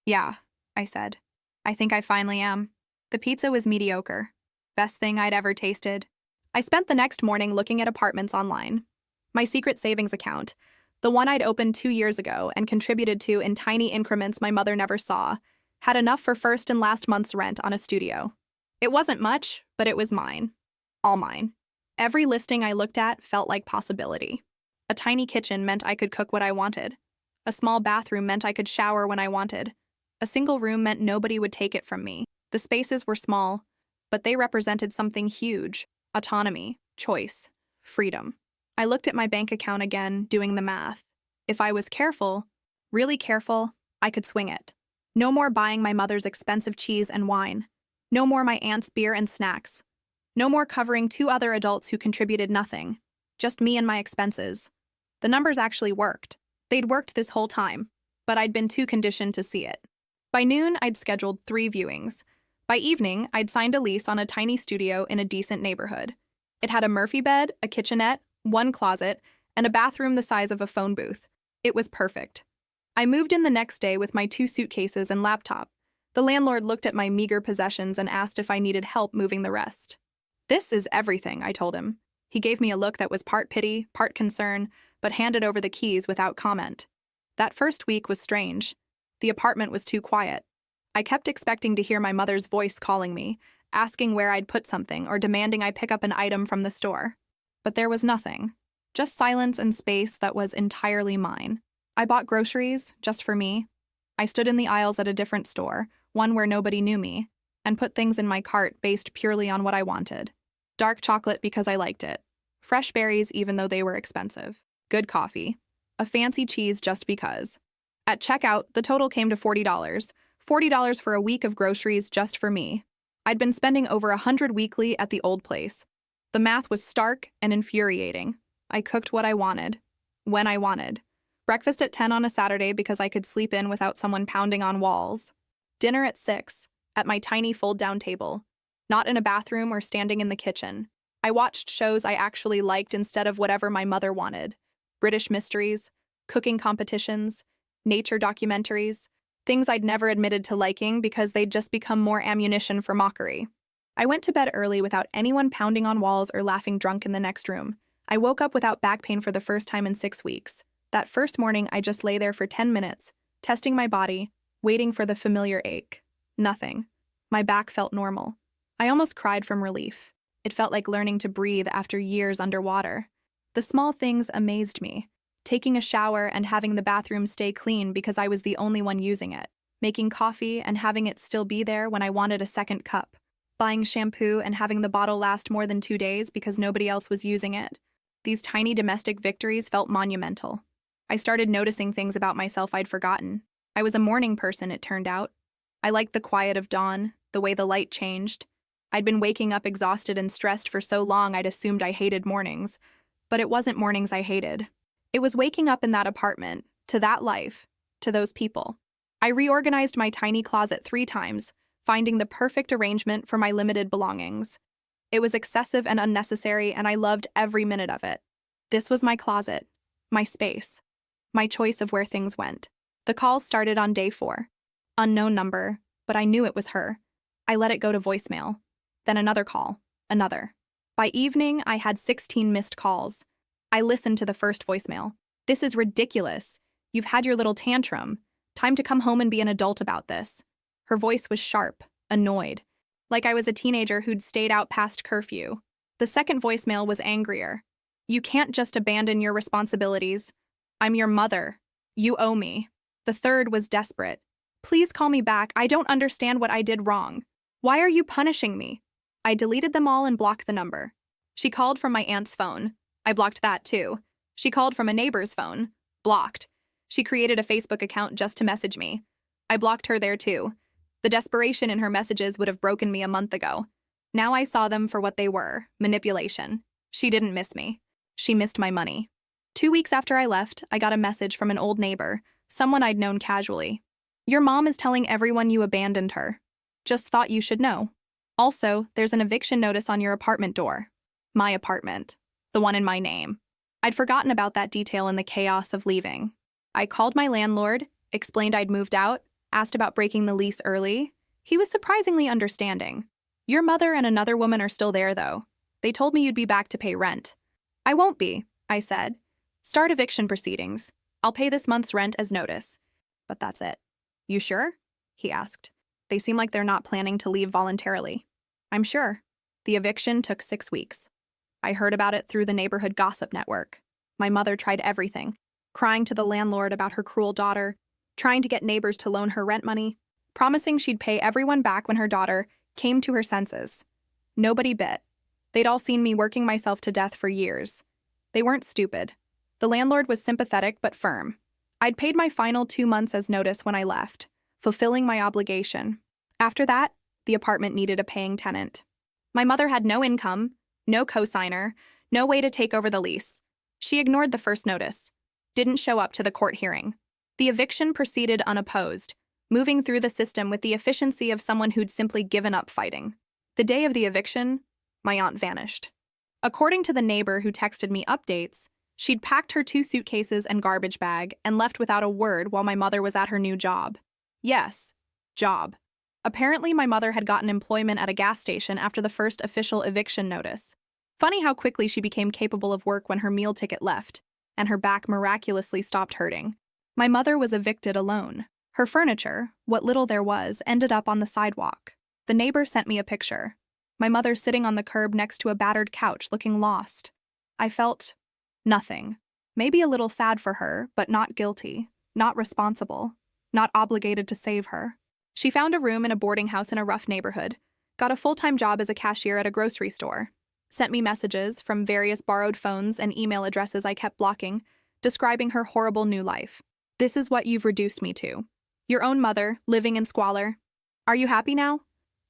Yeah, I said. I think I finally am. The pizza was mediocre. Best thing I'd ever tasted. I spent the next morning looking at apartments online. My secret savings account, the one I'd opened 2 years ago and contributed to in tiny increments my mother never saw, had enough for first and last month's rent on a studio. It wasn't much, but it was mine. All mine. Every listing I looked at felt like possibility. A tiny kitchen meant I could cook what I wanted. A small bathroom meant I could shower when I wanted. A single room meant nobody would take it from me. The spaces were small, but they represented something huge. Autonomy, choice, freedom. I looked at my bank account again, doing the math. If I was careful, Really careful, I could swing it. No more buying my mother's expensive cheese and wine. No more my aunt's beer and snacks. No more covering two other adults who contributed nothing. Just me and my expenses. The numbers actually worked. They'd worked this whole time, but I'd been too conditioned to see it. By noon, I'd scheduled 3 viewings. By evening, I'd signed a lease on a tiny studio in a decent neighborhood. It had a Murphy bed, a kitchenette, 1 closet, and a bathroom the size of a phone booth. It was perfect. I moved in the next day with my 2 suitcases and laptop. The landlord looked at my meager possessions and asked if I needed help moving the rest. "This is everything," I told him. He gave me a look that was part pity, part concern, but handed over the keys without comment. That first week was strange. The apartment was too quiet. I kept expecting to hear my mother's voice calling me, asking where I'd put something or demanding I pick up an item from the store. But there was nothing. Just silence and space that was entirely mine. I bought groceries, just for me. I stood in the aisles at a different store, one where nobody knew me, and put things in my cart based purely on what I wanted. Dark chocolate because I liked it. Fresh berries even though they were expensive. Good coffee. A fancy cheese just because. At checkout, the total came to $40. $40 for a week of groceries just for me. I'd been spending over $100 weekly at the old place. The math was stark and infuriating. I cooked what I wanted, when I wanted. Breakfast at 10 on a Saturday because I could sleep in without someone pounding on walls. Dinner at 6, at my tiny fold-down table. Not in a bathroom or standing in the kitchen. I watched shows I actually liked instead of whatever my mother wanted. British mysteries, cooking competitions, nature documentaries, things I'd never admitted to liking because they'd just become more ammunition for mockery. I went to bed early without anyone pounding on walls or laughing drunk in the next room. I woke up without back pain for the first time in 6 weeks. That first morning, I just lay there for 10 minutes, testing my body, waiting for the familiar ache. Nothing. My back felt normal. I almost cried from relief. It felt like learning to breathe after years underwater. The small things amazed me. Taking a shower and having the bathroom stay clean because I was the only one using it. Making coffee and having it still be there when I wanted a second cup. Buying shampoo and having the bottle last more than 2 days because nobody else was using it. These tiny domestic victories felt monumental. I started noticing things about myself I'd forgotten. I was a morning person, it turned out. I liked the quiet of dawn, the way the light changed. I'd been waking up exhausted and stressed for so long I'd assumed I hated mornings. But it wasn't mornings I hated. It was waking up in that apartment, to that life, to those people. I reorganized my tiny closet 3 times, finding the perfect arrangement for my limited belongings. It was excessive and unnecessary, and I loved every minute of it. This was my closet, my space, my choice of where things went. The calls started on day 4. Unknown number, but I knew it was her. I let it go to voicemail. Then another call, another. By evening, I had 16 missed calls. I listened to the first voicemail. "This is ridiculous. You've had your little tantrum. Time to come home and be an adult about this." Her voice was sharp, annoyed, like I was a teenager who'd stayed out past curfew. The second voicemail was angrier. "You can't just abandon your responsibilities. I'm your mother. You owe me." The third was desperate. "Please call me back. I don't understand what I did wrong. Why are you punishing me?" I deleted them all and blocked the number. She called from my aunt's phone. I blocked that too. She called from a neighbor's phone. Blocked. She created a Facebook account just to message me. I blocked her there too. The desperation in her messages would have broken me a month ago. Now I saw them for what they were, manipulation. She didn't miss me. She missed my money. 2 weeks after I left, I got a message from an old neighbor, someone I'd known casually. "Your mom is telling everyone you abandoned her. Just thought you should know. Also, there's an eviction notice on your apartment door." My apartment. The one in my name. I'd forgotten about that detail in the chaos of leaving. I called my landlord, explained I'd moved out, asked about breaking the lease early. He was surprisingly understanding. "Your mother and another woman are still there, though. They told me you'd be back to pay rent." "I won't be," I said. "Start eviction proceedings. I'll pay this month's rent as notice." But that's it. "You sure?" he asked. They seem like they're not planning to leave voluntarily. "I'm sure." The eviction took 6 weeks. I heard about it through the neighborhood gossip network. My mother tried everything, crying to the landlord about her cruel daughter, trying to get neighbors to loan her rent money, promising she'd pay everyone back when her daughter came to her senses. Nobody bit. They'd all seen me working myself to death for years. They weren't stupid. The landlord was sympathetic but firm. I'd paid my final 2 months as notice when I left, fulfilling my obligation. After that, the apartment needed a paying tenant. My mother had no income, no cosigner, no way to take over the lease. She ignored the first notice, didn't show up to the court hearing. The eviction proceeded unopposed, moving through the system with the efficiency of someone who'd simply given up fighting. The day of the eviction, my aunt vanished. According to the neighbor who texted me updates, she'd packed her 2 suitcases and garbage bag and left without a word while my mother was at her new job. Yes, job. Apparently, my mother had gotten employment at a gas station after the first official eviction notice. Funny how quickly she became capable of work when her meal ticket left, and her back miraculously stopped hurting. My mother was evicted alone. Her furniture, what little there was, ended up on the sidewalk. The neighbor sent me a picture. My mother sitting on the curb next to a battered couch, looking lost. I felt nothing. Maybe a little sad for her, but not guilty, not responsible, not obligated to save her. She found a room in a boarding house in a rough neighborhood, got a full-time job as a cashier at a grocery store, sent me messages from various borrowed phones and email addresses I kept blocking, describing her horrible new life. This is what you've reduced me to. Your own mother, living in squalor. Are you happy now?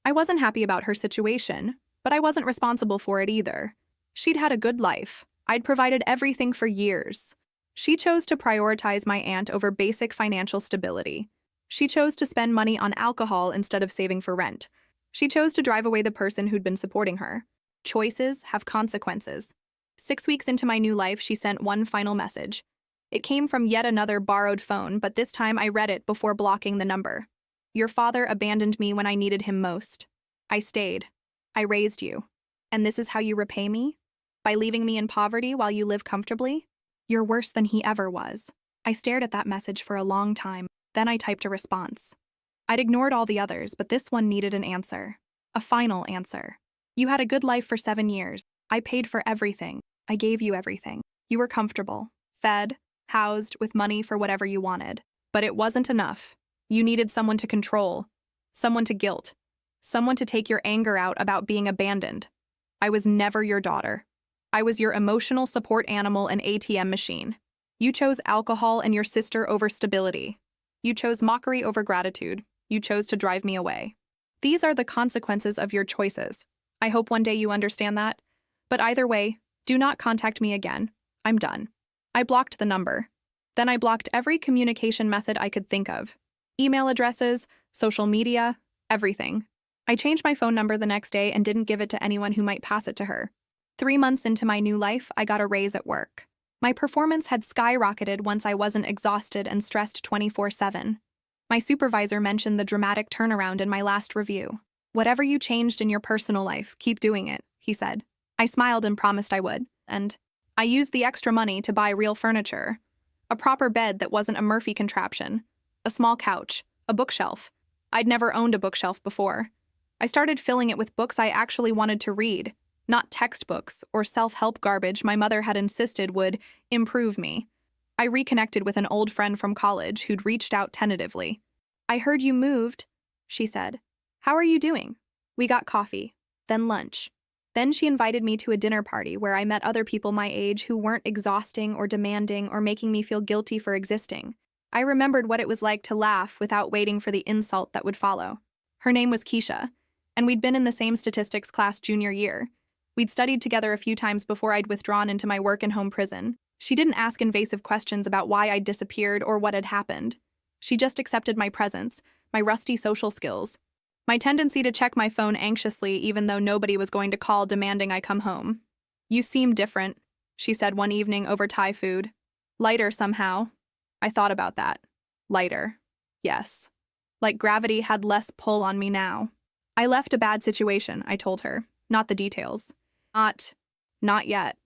I wasn't happy about her situation, but I wasn't responsible for it either. She'd had a good life. I'd provided everything for years. She chose to prioritize my aunt over basic financial stability. She chose to spend money on alcohol instead of saving for rent. She chose to drive away the person who'd been supporting her. Choices have consequences. 6 weeks into my new life, she sent one final message. It came from yet another borrowed phone, but this time I read it before blocking the number. Your father abandoned me when I needed him most. I stayed. I raised you. And this is how you repay me? By leaving me in poverty while you live comfortably? You're worse than he ever was. I stared at that message for a long time. Then I typed a response. I'd ignored all the others, but this one needed an answer. A final answer. You had a good life for 7 years. I paid for everything. I gave you everything. You were comfortable, fed, housed, with money for whatever you wanted. But it wasn't enough. You needed someone to control, someone to guilt, someone to take your anger out about being abandoned. I was never your daughter. I was your emotional support animal and ATM machine. You chose alcohol and your sister over stability. You chose mockery over gratitude. You chose to drive me away. These are the consequences of your choices. I hope one day you understand that. But either way, do not contact me again. I'm done. I blocked the number. Then I blocked every communication method I could think of. Email addresses, social media, everything. I changed my phone number the next day and didn't give it to anyone who might pass it to her. 3 months into my new life, I got a raise at work. My performance had skyrocketed once I wasn't exhausted and stressed 24/7. My supervisor mentioned the dramatic turnaround in my last review. Whatever you changed in your personal life, keep doing it, he said. I smiled and promised I would, and I used the extra money to buy real furniture. A proper bed that wasn't a Murphy contraption, a small couch, a bookshelf. I'd never owned a bookshelf before. I started filling it with books I actually wanted to read, not textbooks or self-help garbage my mother had insisted would improve me. I reconnected with an old friend from college who'd reached out tentatively. I heard you moved, she said. How are you doing? We got coffee, then lunch. Then she invited me to a dinner party where I met other people my age who weren't exhausting or demanding or making me feel guilty for existing. I remembered what it was like to laugh without waiting for the insult that would follow. Her name was Keisha, and we'd been in the same statistics class junior year. We'd studied together a few times before I'd withdrawn into my work and home prison. She didn't ask invasive questions about why I'd disappeared or what had happened. She just accepted my presence, my rusty social skills, my tendency to check my phone anxiously even though nobody was going to call demanding I come home. You seem different, she said one evening over Thai food. Lighter somehow. I thought about that. Lighter. Yes. Like gravity had less pull on me now. I left a bad situation, I told her. Not the details. Not yet,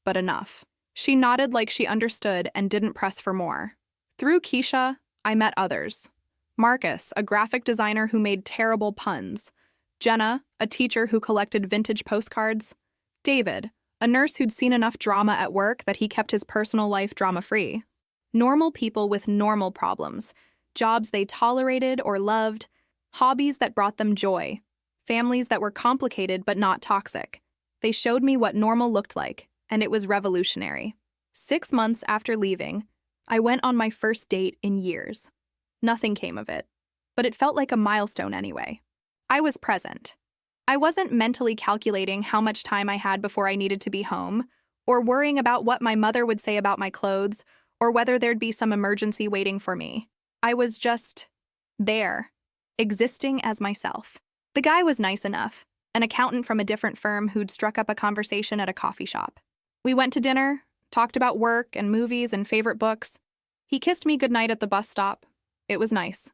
but enough. She nodded like she understood and didn't press for more. Through Keisha, I met others. Marcus, a graphic designer who made terrible puns. Jenna, a teacher who collected vintage postcards. David, a nurse who'd seen enough drama at work that he kept his personal life drama-free. Normal people with normal problems, jobs they tolerated or loved, hobbies that brought them joy, families that were complicated but not toxic. They showed me what normal looked like, and it was revolutionary. 6 months after leaving, I went on my first date in years. Nothing came of it, but it felt like a milestone anyway. I was present. I wasn't mentally calculating how much time I had before I needed to be home, or worrying about what my mother would say about my clothes, or whether there'd be some emergency waiting for me. I was just there, existing as myself. The guy was nice enough, an accountant from a different firm who'd struck up a conversation at a coffee shop. We went to dinner, talked about work and movies and favorite books. He kissed me goodnight at the bus stop. It was nice.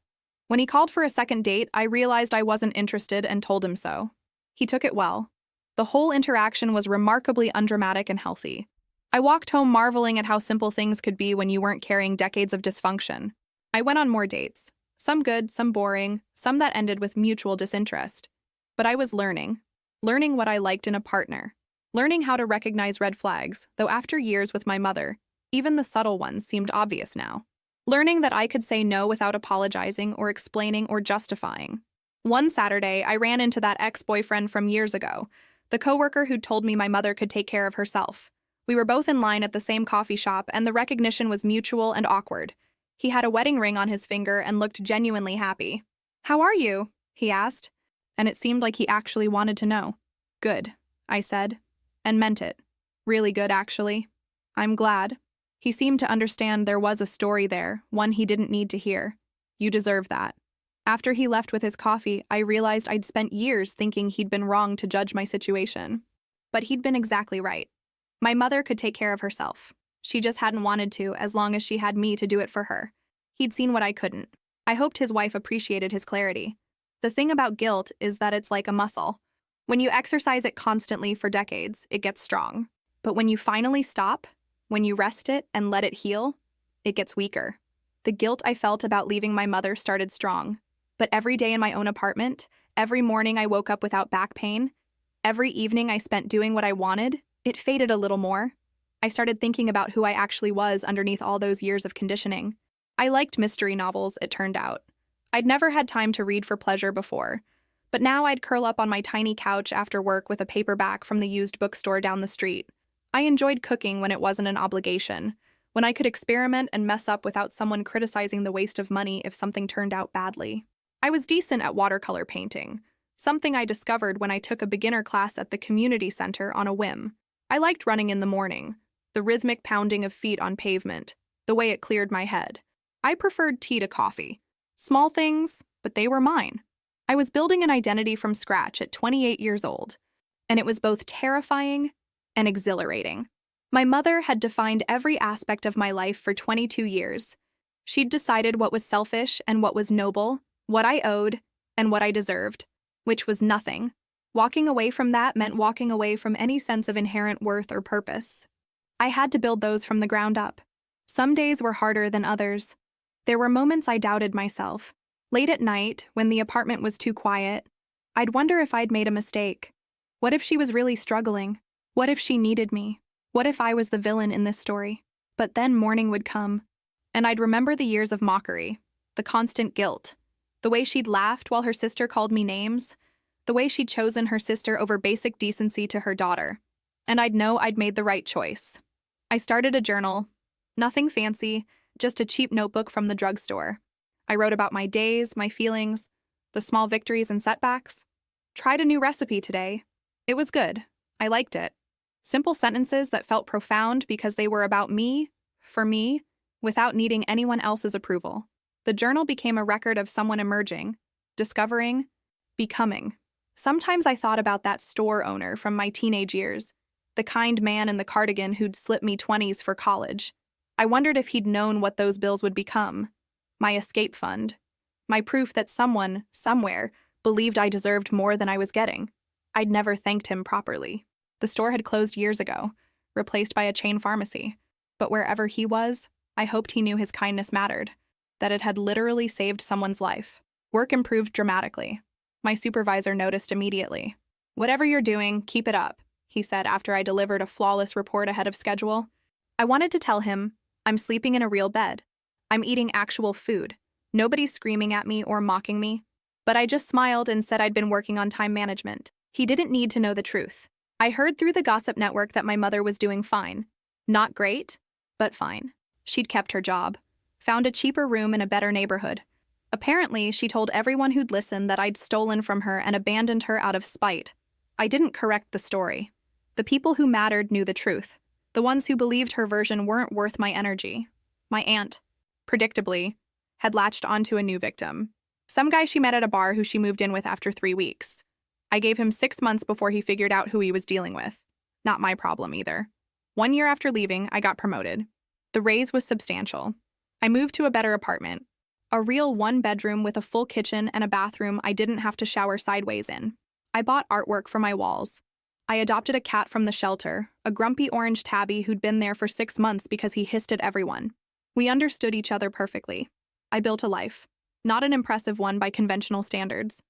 When he called for a second date, I realized I wasn't interested and told him so. He took it well. The whole interaction was remarkably undramatic and healthy. I walked home marveling at how simple things could be when you weren't carrying decades of dysfunction. I went on more dates. Some good, some boring, some that ended with mutual disinterest. But I was learning what I liked in a partner, learning how to recognize red flags, though after years with my mother, even the subtle ones seemed obvious now. Learning that I could say no without apologizing or explaining or justifying. One Saturday, I ran into that ex-boyfriend from years ago, the coworker who'd told me my mother could take care of herself. We were both in line at the same coffee shop, and the recognition was mutual and awkward. He had a wedding ring on his finger and looked genuinely happy. "How are you?" he asked, and it seemed like he actually wanted to know. "Good," I said, and meant it. "Really good, actually. I'm glad." He seemed to understand there was a story there, one he didn't need to hear. "You deserve that." After he left with his coffee, I realized I'd spent years thinking he'd been wrong to judge my situation. But he'd been exactly right. My mother could take care of herself. She just hadn't wanted to, as long as she had me to do it for her. He'd seen what I couldn't. I hoped his wife appreciated his clarity. The thing about guilt is that it's like a muscle. When you exercise it constantly for decades, it gets strong. But when you finally stop, when you rest it and let it heal, it gets weaker. The guilt I felt about leaving my mother started strong. But every day in my own apartment, every morning I woke up without back pain, every evening I spent doing what I wanted, it faded a little more. I started thinking about who I actually was underneath all those years of conditioning. I liked mystery novels, it turned out. I'd never had time to read for pleasure before, but now I'd curl up on my tiny couch after work with a paperback from the used bookstore down the street. I enjoyed cooking when it wasn't an obligation, when I could experiment and mess up without someone criticizing the waste of money if something turned out badly. I was decent at watercolor painting, something I discovered when I took a beginner class at the community center on a whim. I liked running in the morning, the rhythmic pounding of feet on pavement, the way it cleared my head. I preferred tea to coffee. Small things, but they were mine. I was building an identity from scratch at 28 years old, and it was both terrifying and exhilarating. My mother had defined every aspect of my life for 22 years. She'd decided what was selfish and what was noble, what I owed, and what I deserved, which was nothing. Walking away from that meant walking away from any sense of inherent worth or purpose. I had to build those from the ground up. Some days were harder than others. There were moments I doubted myself. Late at night, when the apartment was too quiet, I'd wonder if I'd made a mistake. What if she was really struggling? What if she needed me? What if I was the villain in this story? But then morning would come, and I'd remember the years of mockery, the constant guilt, the way she'd laughed while her sister called me names, the way she'd chosen her sister over basic decency to her daughter. And I'd know I'd made the right choice. I started a journal. Nothing fancy, just a cheap notebook from the drugstore. I wrote about my days, my feelings, the small victories and setbacks. Tried a new recipe today. It was good. I liked it. Simple sentences that felt profound because they were about me, for me, without needing anyone else's approval. The journal became a record of someone emerging, discovering, becoming. Sometimes I thought about that store owner from my teenage years, the kind man in the cardigan who'd slipped me 20s for college. I wondered if he'd known what those bills would become. My escape fund. My proof that someone, somewhere, believed I deserved more than I was getting. I'd never thanked him properly. The store had closed years ago, replaced by a chain pharmacy. But wherever he was, I hoped he knew his kindness mattered, that it had literally saved someone's life. Work improved dramatically. My supervisor noticed immediately. "Whatever you're doing, keep it up," he said after I delivered a flawless report ahead of schedule. I wanted to tell him, I'm sleeping in a real bed. I'm eating actual food. Nobody's screaming at me or mocking me. But I just smiled and said I'd been working on time management. He didn't need to know the truth. I heard through the gossip network that my mother was doing fine. Not great, but fine. She'd kept her job, found a cheaper room in a better neighborhood. Apparently, she told everyone who'd listen that I'd stolen from her and abandoned her out of spite. I didn't correct the story. The people who mattered knew the truth. The ones who believed her version weren't worth my energy. My aunt, predictably, had latched onto a new victim. Some guy she met at a bar who she moved in with after 3 weeks. I gave him 6 months before he figured out who he was dealing with. Not my problem either. 1 year after leaving, I got promoted. The raise was substantial. I moved to a better apartment. A real 1-bedroom with a full kitchen and a bathroom I didn't have to shower sideways in. I bought artwork for my walls. I adopted a cat from the shelter, a grumpy orange tabby who'd been there for 6 months because he hissed at everyone. We understood each other perfectly. I built a life. Not an impressive one by conventional standards.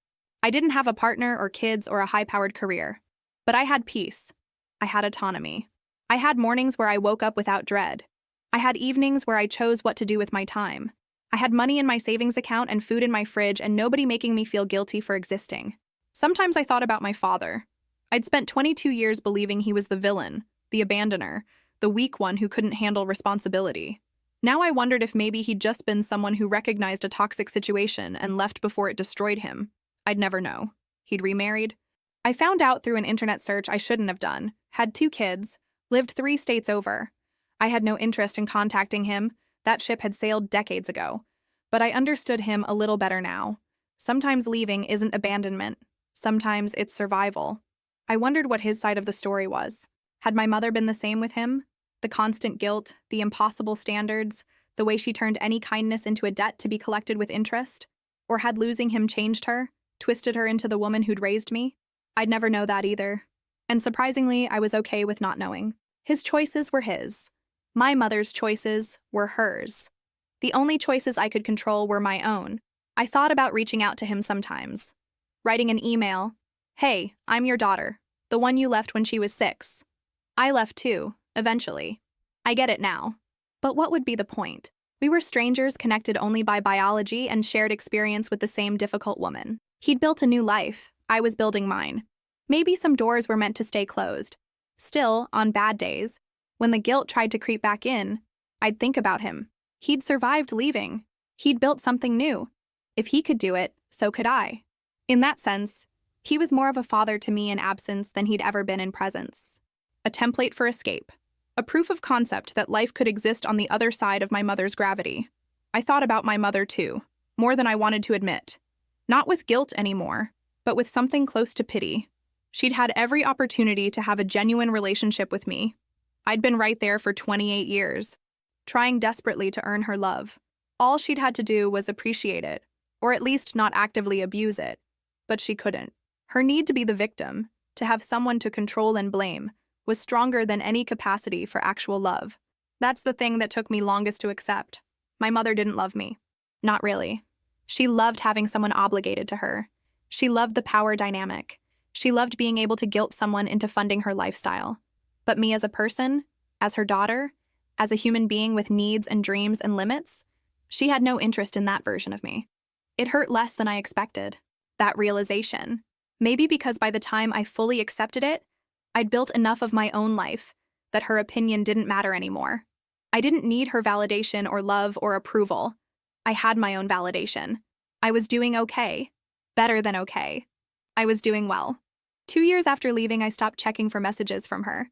I didn't have a partner or kids or a high-powered career. But I had peace. I had autonomy. I had mornings where I woke up without dread. I had evenings where I chose what to do with my time. I had money in my savings account and food in my fridge and nobody making me feel guilty for existing. Sometimes I thought about my father. I'd spent 22 years believing he was the villain, the abandoner, the weak one who couldn't handle responsibility. Now I wondered if maybe he'd just been someone who recognized a toxic situation and left before it destroyed him. I'd never know. He'd remarried. I found out through an internet search I shouldn't have done, had 2 kids, lived 3 states over. I had no interest in contacting him. That ship had sailed decades ago. But I understood him a little better now. Sometimes leaving isn't abandonment. Sometimes it's survival. I wondered what his side of the story was. Had my mother been the same with him? The constant guilt, the impossible standards, the way she turned any kindness into a debt to be collected with interest? Or had losing him changed her, twisted her into the woman who'd raised me? I'd never know that either. And surprisingly, I was okay with not knowing. His choices were his. My mother's choices were hers. The only choices I could control were my own. I thought about reaching out to him sometimes. Writing an email. Hey, I'm your daughter, the one you left when she was 6. I left too, eventually. I get it now. But what would be the point? We were strangers connected only by biology and shared experience with the same difficult woman. He'd built a new life. I was building mine. Maybe some doors were meant to stay closed. Still, on bad days, when the guilt tried to creep back in, I'd think about him. He'd survived leaving. He'd built something new. If he could do it, so could I. In that sense, he was more of a father to me in absence than he'd ever been in presence. A template for escape. A proof of concept that life could exist on the other side of my mother's gravity. I thought about my mother too, more than I wanted to admit. Not with guilt anymore, but with something close to pity. She'd had every opportunity to have a genuine relationship with me. I'd been right there for 28 years, trying desperately to earn her love. All she'd had to do was appreciate it, or at least not actively abuse it. But she couldn't. Her need to be the victim, to have someone to control and blame, was stronger than any capacity for actual love. That's the thing that took me longest to accept. My mother didn't love me. Not really. She loved having someone obligated to her. She loved the power dynamic. She loved being able to guilt someone into funding her lifestyle. But me as a person, as her daughter, as a human being with needs and dreams and limits, she had no interest in that version of me. It hurt less than I expected. That realization. Maybe because by the time I fully accepted it, I'd built enough of my own life that her opinion didn't matter anymore. I didn't need her validation or love or approval. I had my own validation. I was doing okay. Better than okay. I was doing well. 2 years after leaving, I stopped checking for messages from her.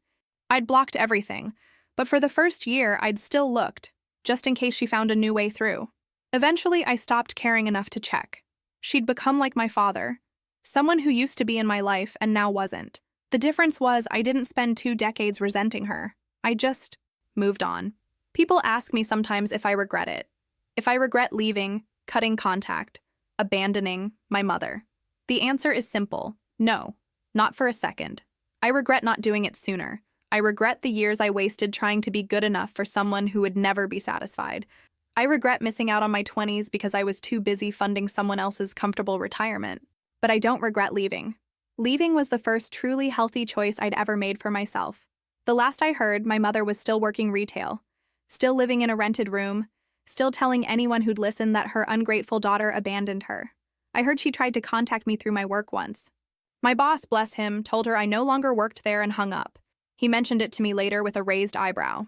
I'd blocked everything, but for the first year, I'd still looked, just in case she found a new way through. Eventually, I stopped caring enough to check. She'd become like my father, someone who used to be in my life and now wasn't. The difference was I didn't spend 2 decades resenting her. I just moved on. People ask me sometimes if I regret it. If I regret leaving, cutting contact, abandoning my mother. The answer is simple. No, not for a second. I regret not doing it sooner. I regret the years I wasted trying to be good enough for someone who would never be satisfied. I regret missing out on my 20s because I was too busy funding someone else's comfortable retirement. But I don't regret leaving. Leaving was the first truly healthy choice I'd ever made for myself. The last I heard, my mother was still working retail, still living in a rented room, still telling anyone who'd listen that her ungrateful daughter abandoned her. I heard she tried to contact me through my work once. My boss, bless him, told her I no longer worked there and hung up. He mentioned it to me later with a raised eyebrow.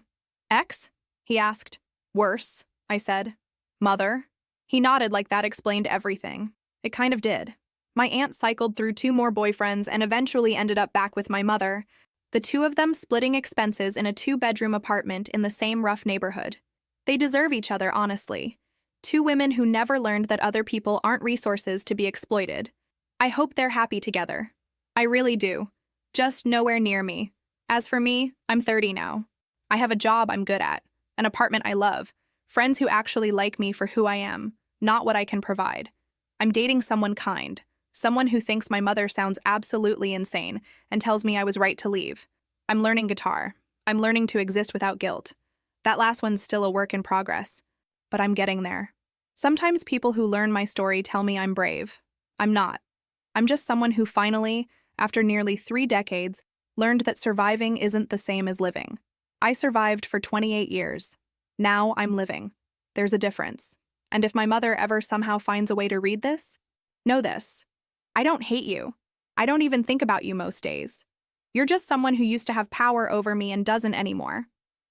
Ex? He asked. Worse, I said. Mother? He nodded like that explained everything. It kind of did. My aunt cycled through 2 more boyfriends and eventually ended up back with my mother, the 2 of them splitting expenses in a 2-bedroom apartment in the same rough neighborhood. They deserve each other, honestly. 2 women who never learned that other people aren't resources to be exploited. I hope they're happy together. I really do. Just nowhere near me. As for me, I'm 30 now. I have a job I'm good at, an apartment I love, friends who actually like me for who I am, not what I can provide. I'm dating someone kind, someone who thinks my mother sounds absolutely insane and tells me I was right to leave. I'm learning guitar. I'm learning to exist without guilt. That last one's still a work in progress, but I'm getting there. Sometimes people who learn my story tell me I'm brave. I'm not. I'm just someone who finally, after nearly 3 decades, learned that surviving isn't the same as living. I survived for 28 years. Now I'm living. There's a difference. And if my mother ever somehow finds a way to read this, know this. I don't hate you. I don't even think about you most days. You're just someone who used to have power over me and doesn't anymore.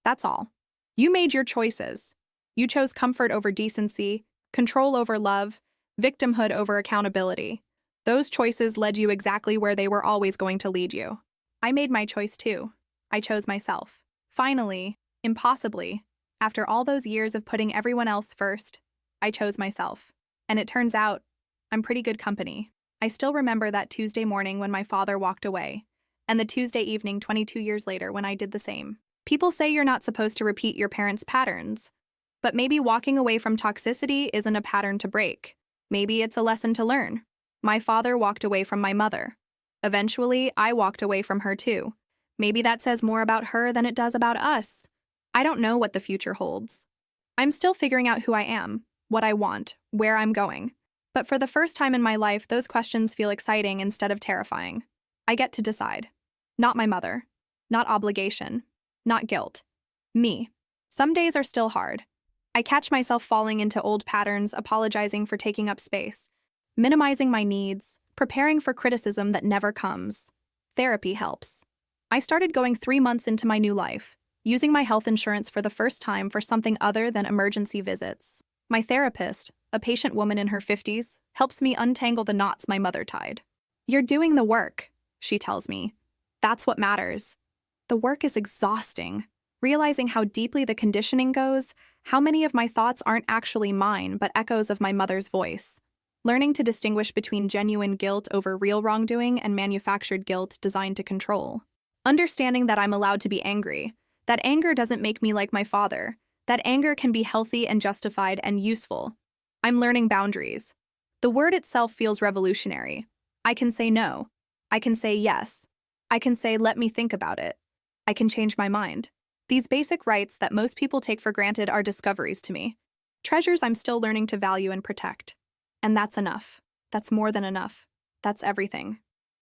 That's all. You made your choices. You chose comfort over decency, control over love, victimhood over accountability. Those choices led you exactly where they were always going to lead you. I made my choice too. I chose myself. Finally, impossibly, after all those years of putting everyone else first, I chose myself. And it turns out, I'm pretty good company. I still remember that Tuesday morning when my father walked away, and the Tuesday evening 22 years later when I did the same. People say you're not supposed to repeat your parents' patterns, but maybe walking away from toxicity isn't a pattern to break. Maybe it's a lesson to learn. My father walked away from my mother. Eventually, I walked away from her too. Maybe that says more about her than it does about us. I don't know what the future holds. I'm still figuring out who I am, what I want, where I'm going. But for the first time in my life, those questions feel exciting instead of terrifying. I get to decide. Not my mother. Not obligation. Not guilt. Me. Some days are still hard. I catch myself falling into old patterns, apologizing for taking up space, minimizing my needs, preparing for criticism that never comes. Therapy helps. I started going 3 months into my new life, using my health insurance for the first time for something other than emergency visits. My therapist, a patient woman in her 50s, helps me untangle the knots my mother tied. You're doing the work, she tells me. That's what matters. The work is exhausting. Realizing how deeply the conditioning goes, how many of my thoughts aren't actually mine but echoes of my mother's voice. Learning to distinguish between genuine guilt over real wrongdoing and manufactured guilt designed to control. Understanding that I'm allowed to be angry, that anger doesn't make me like my father, that anger can be healthy and justified and useful. I'm learning boundaries. The word itself feels revolutionary. I can say no. I can say yes. I can say let me think about it. I can change my mind. These basic rights that most people take for granted are discoveries to me. Treasures I'm still learning to value and protect. And that's enough. That's more than enough. That's everything.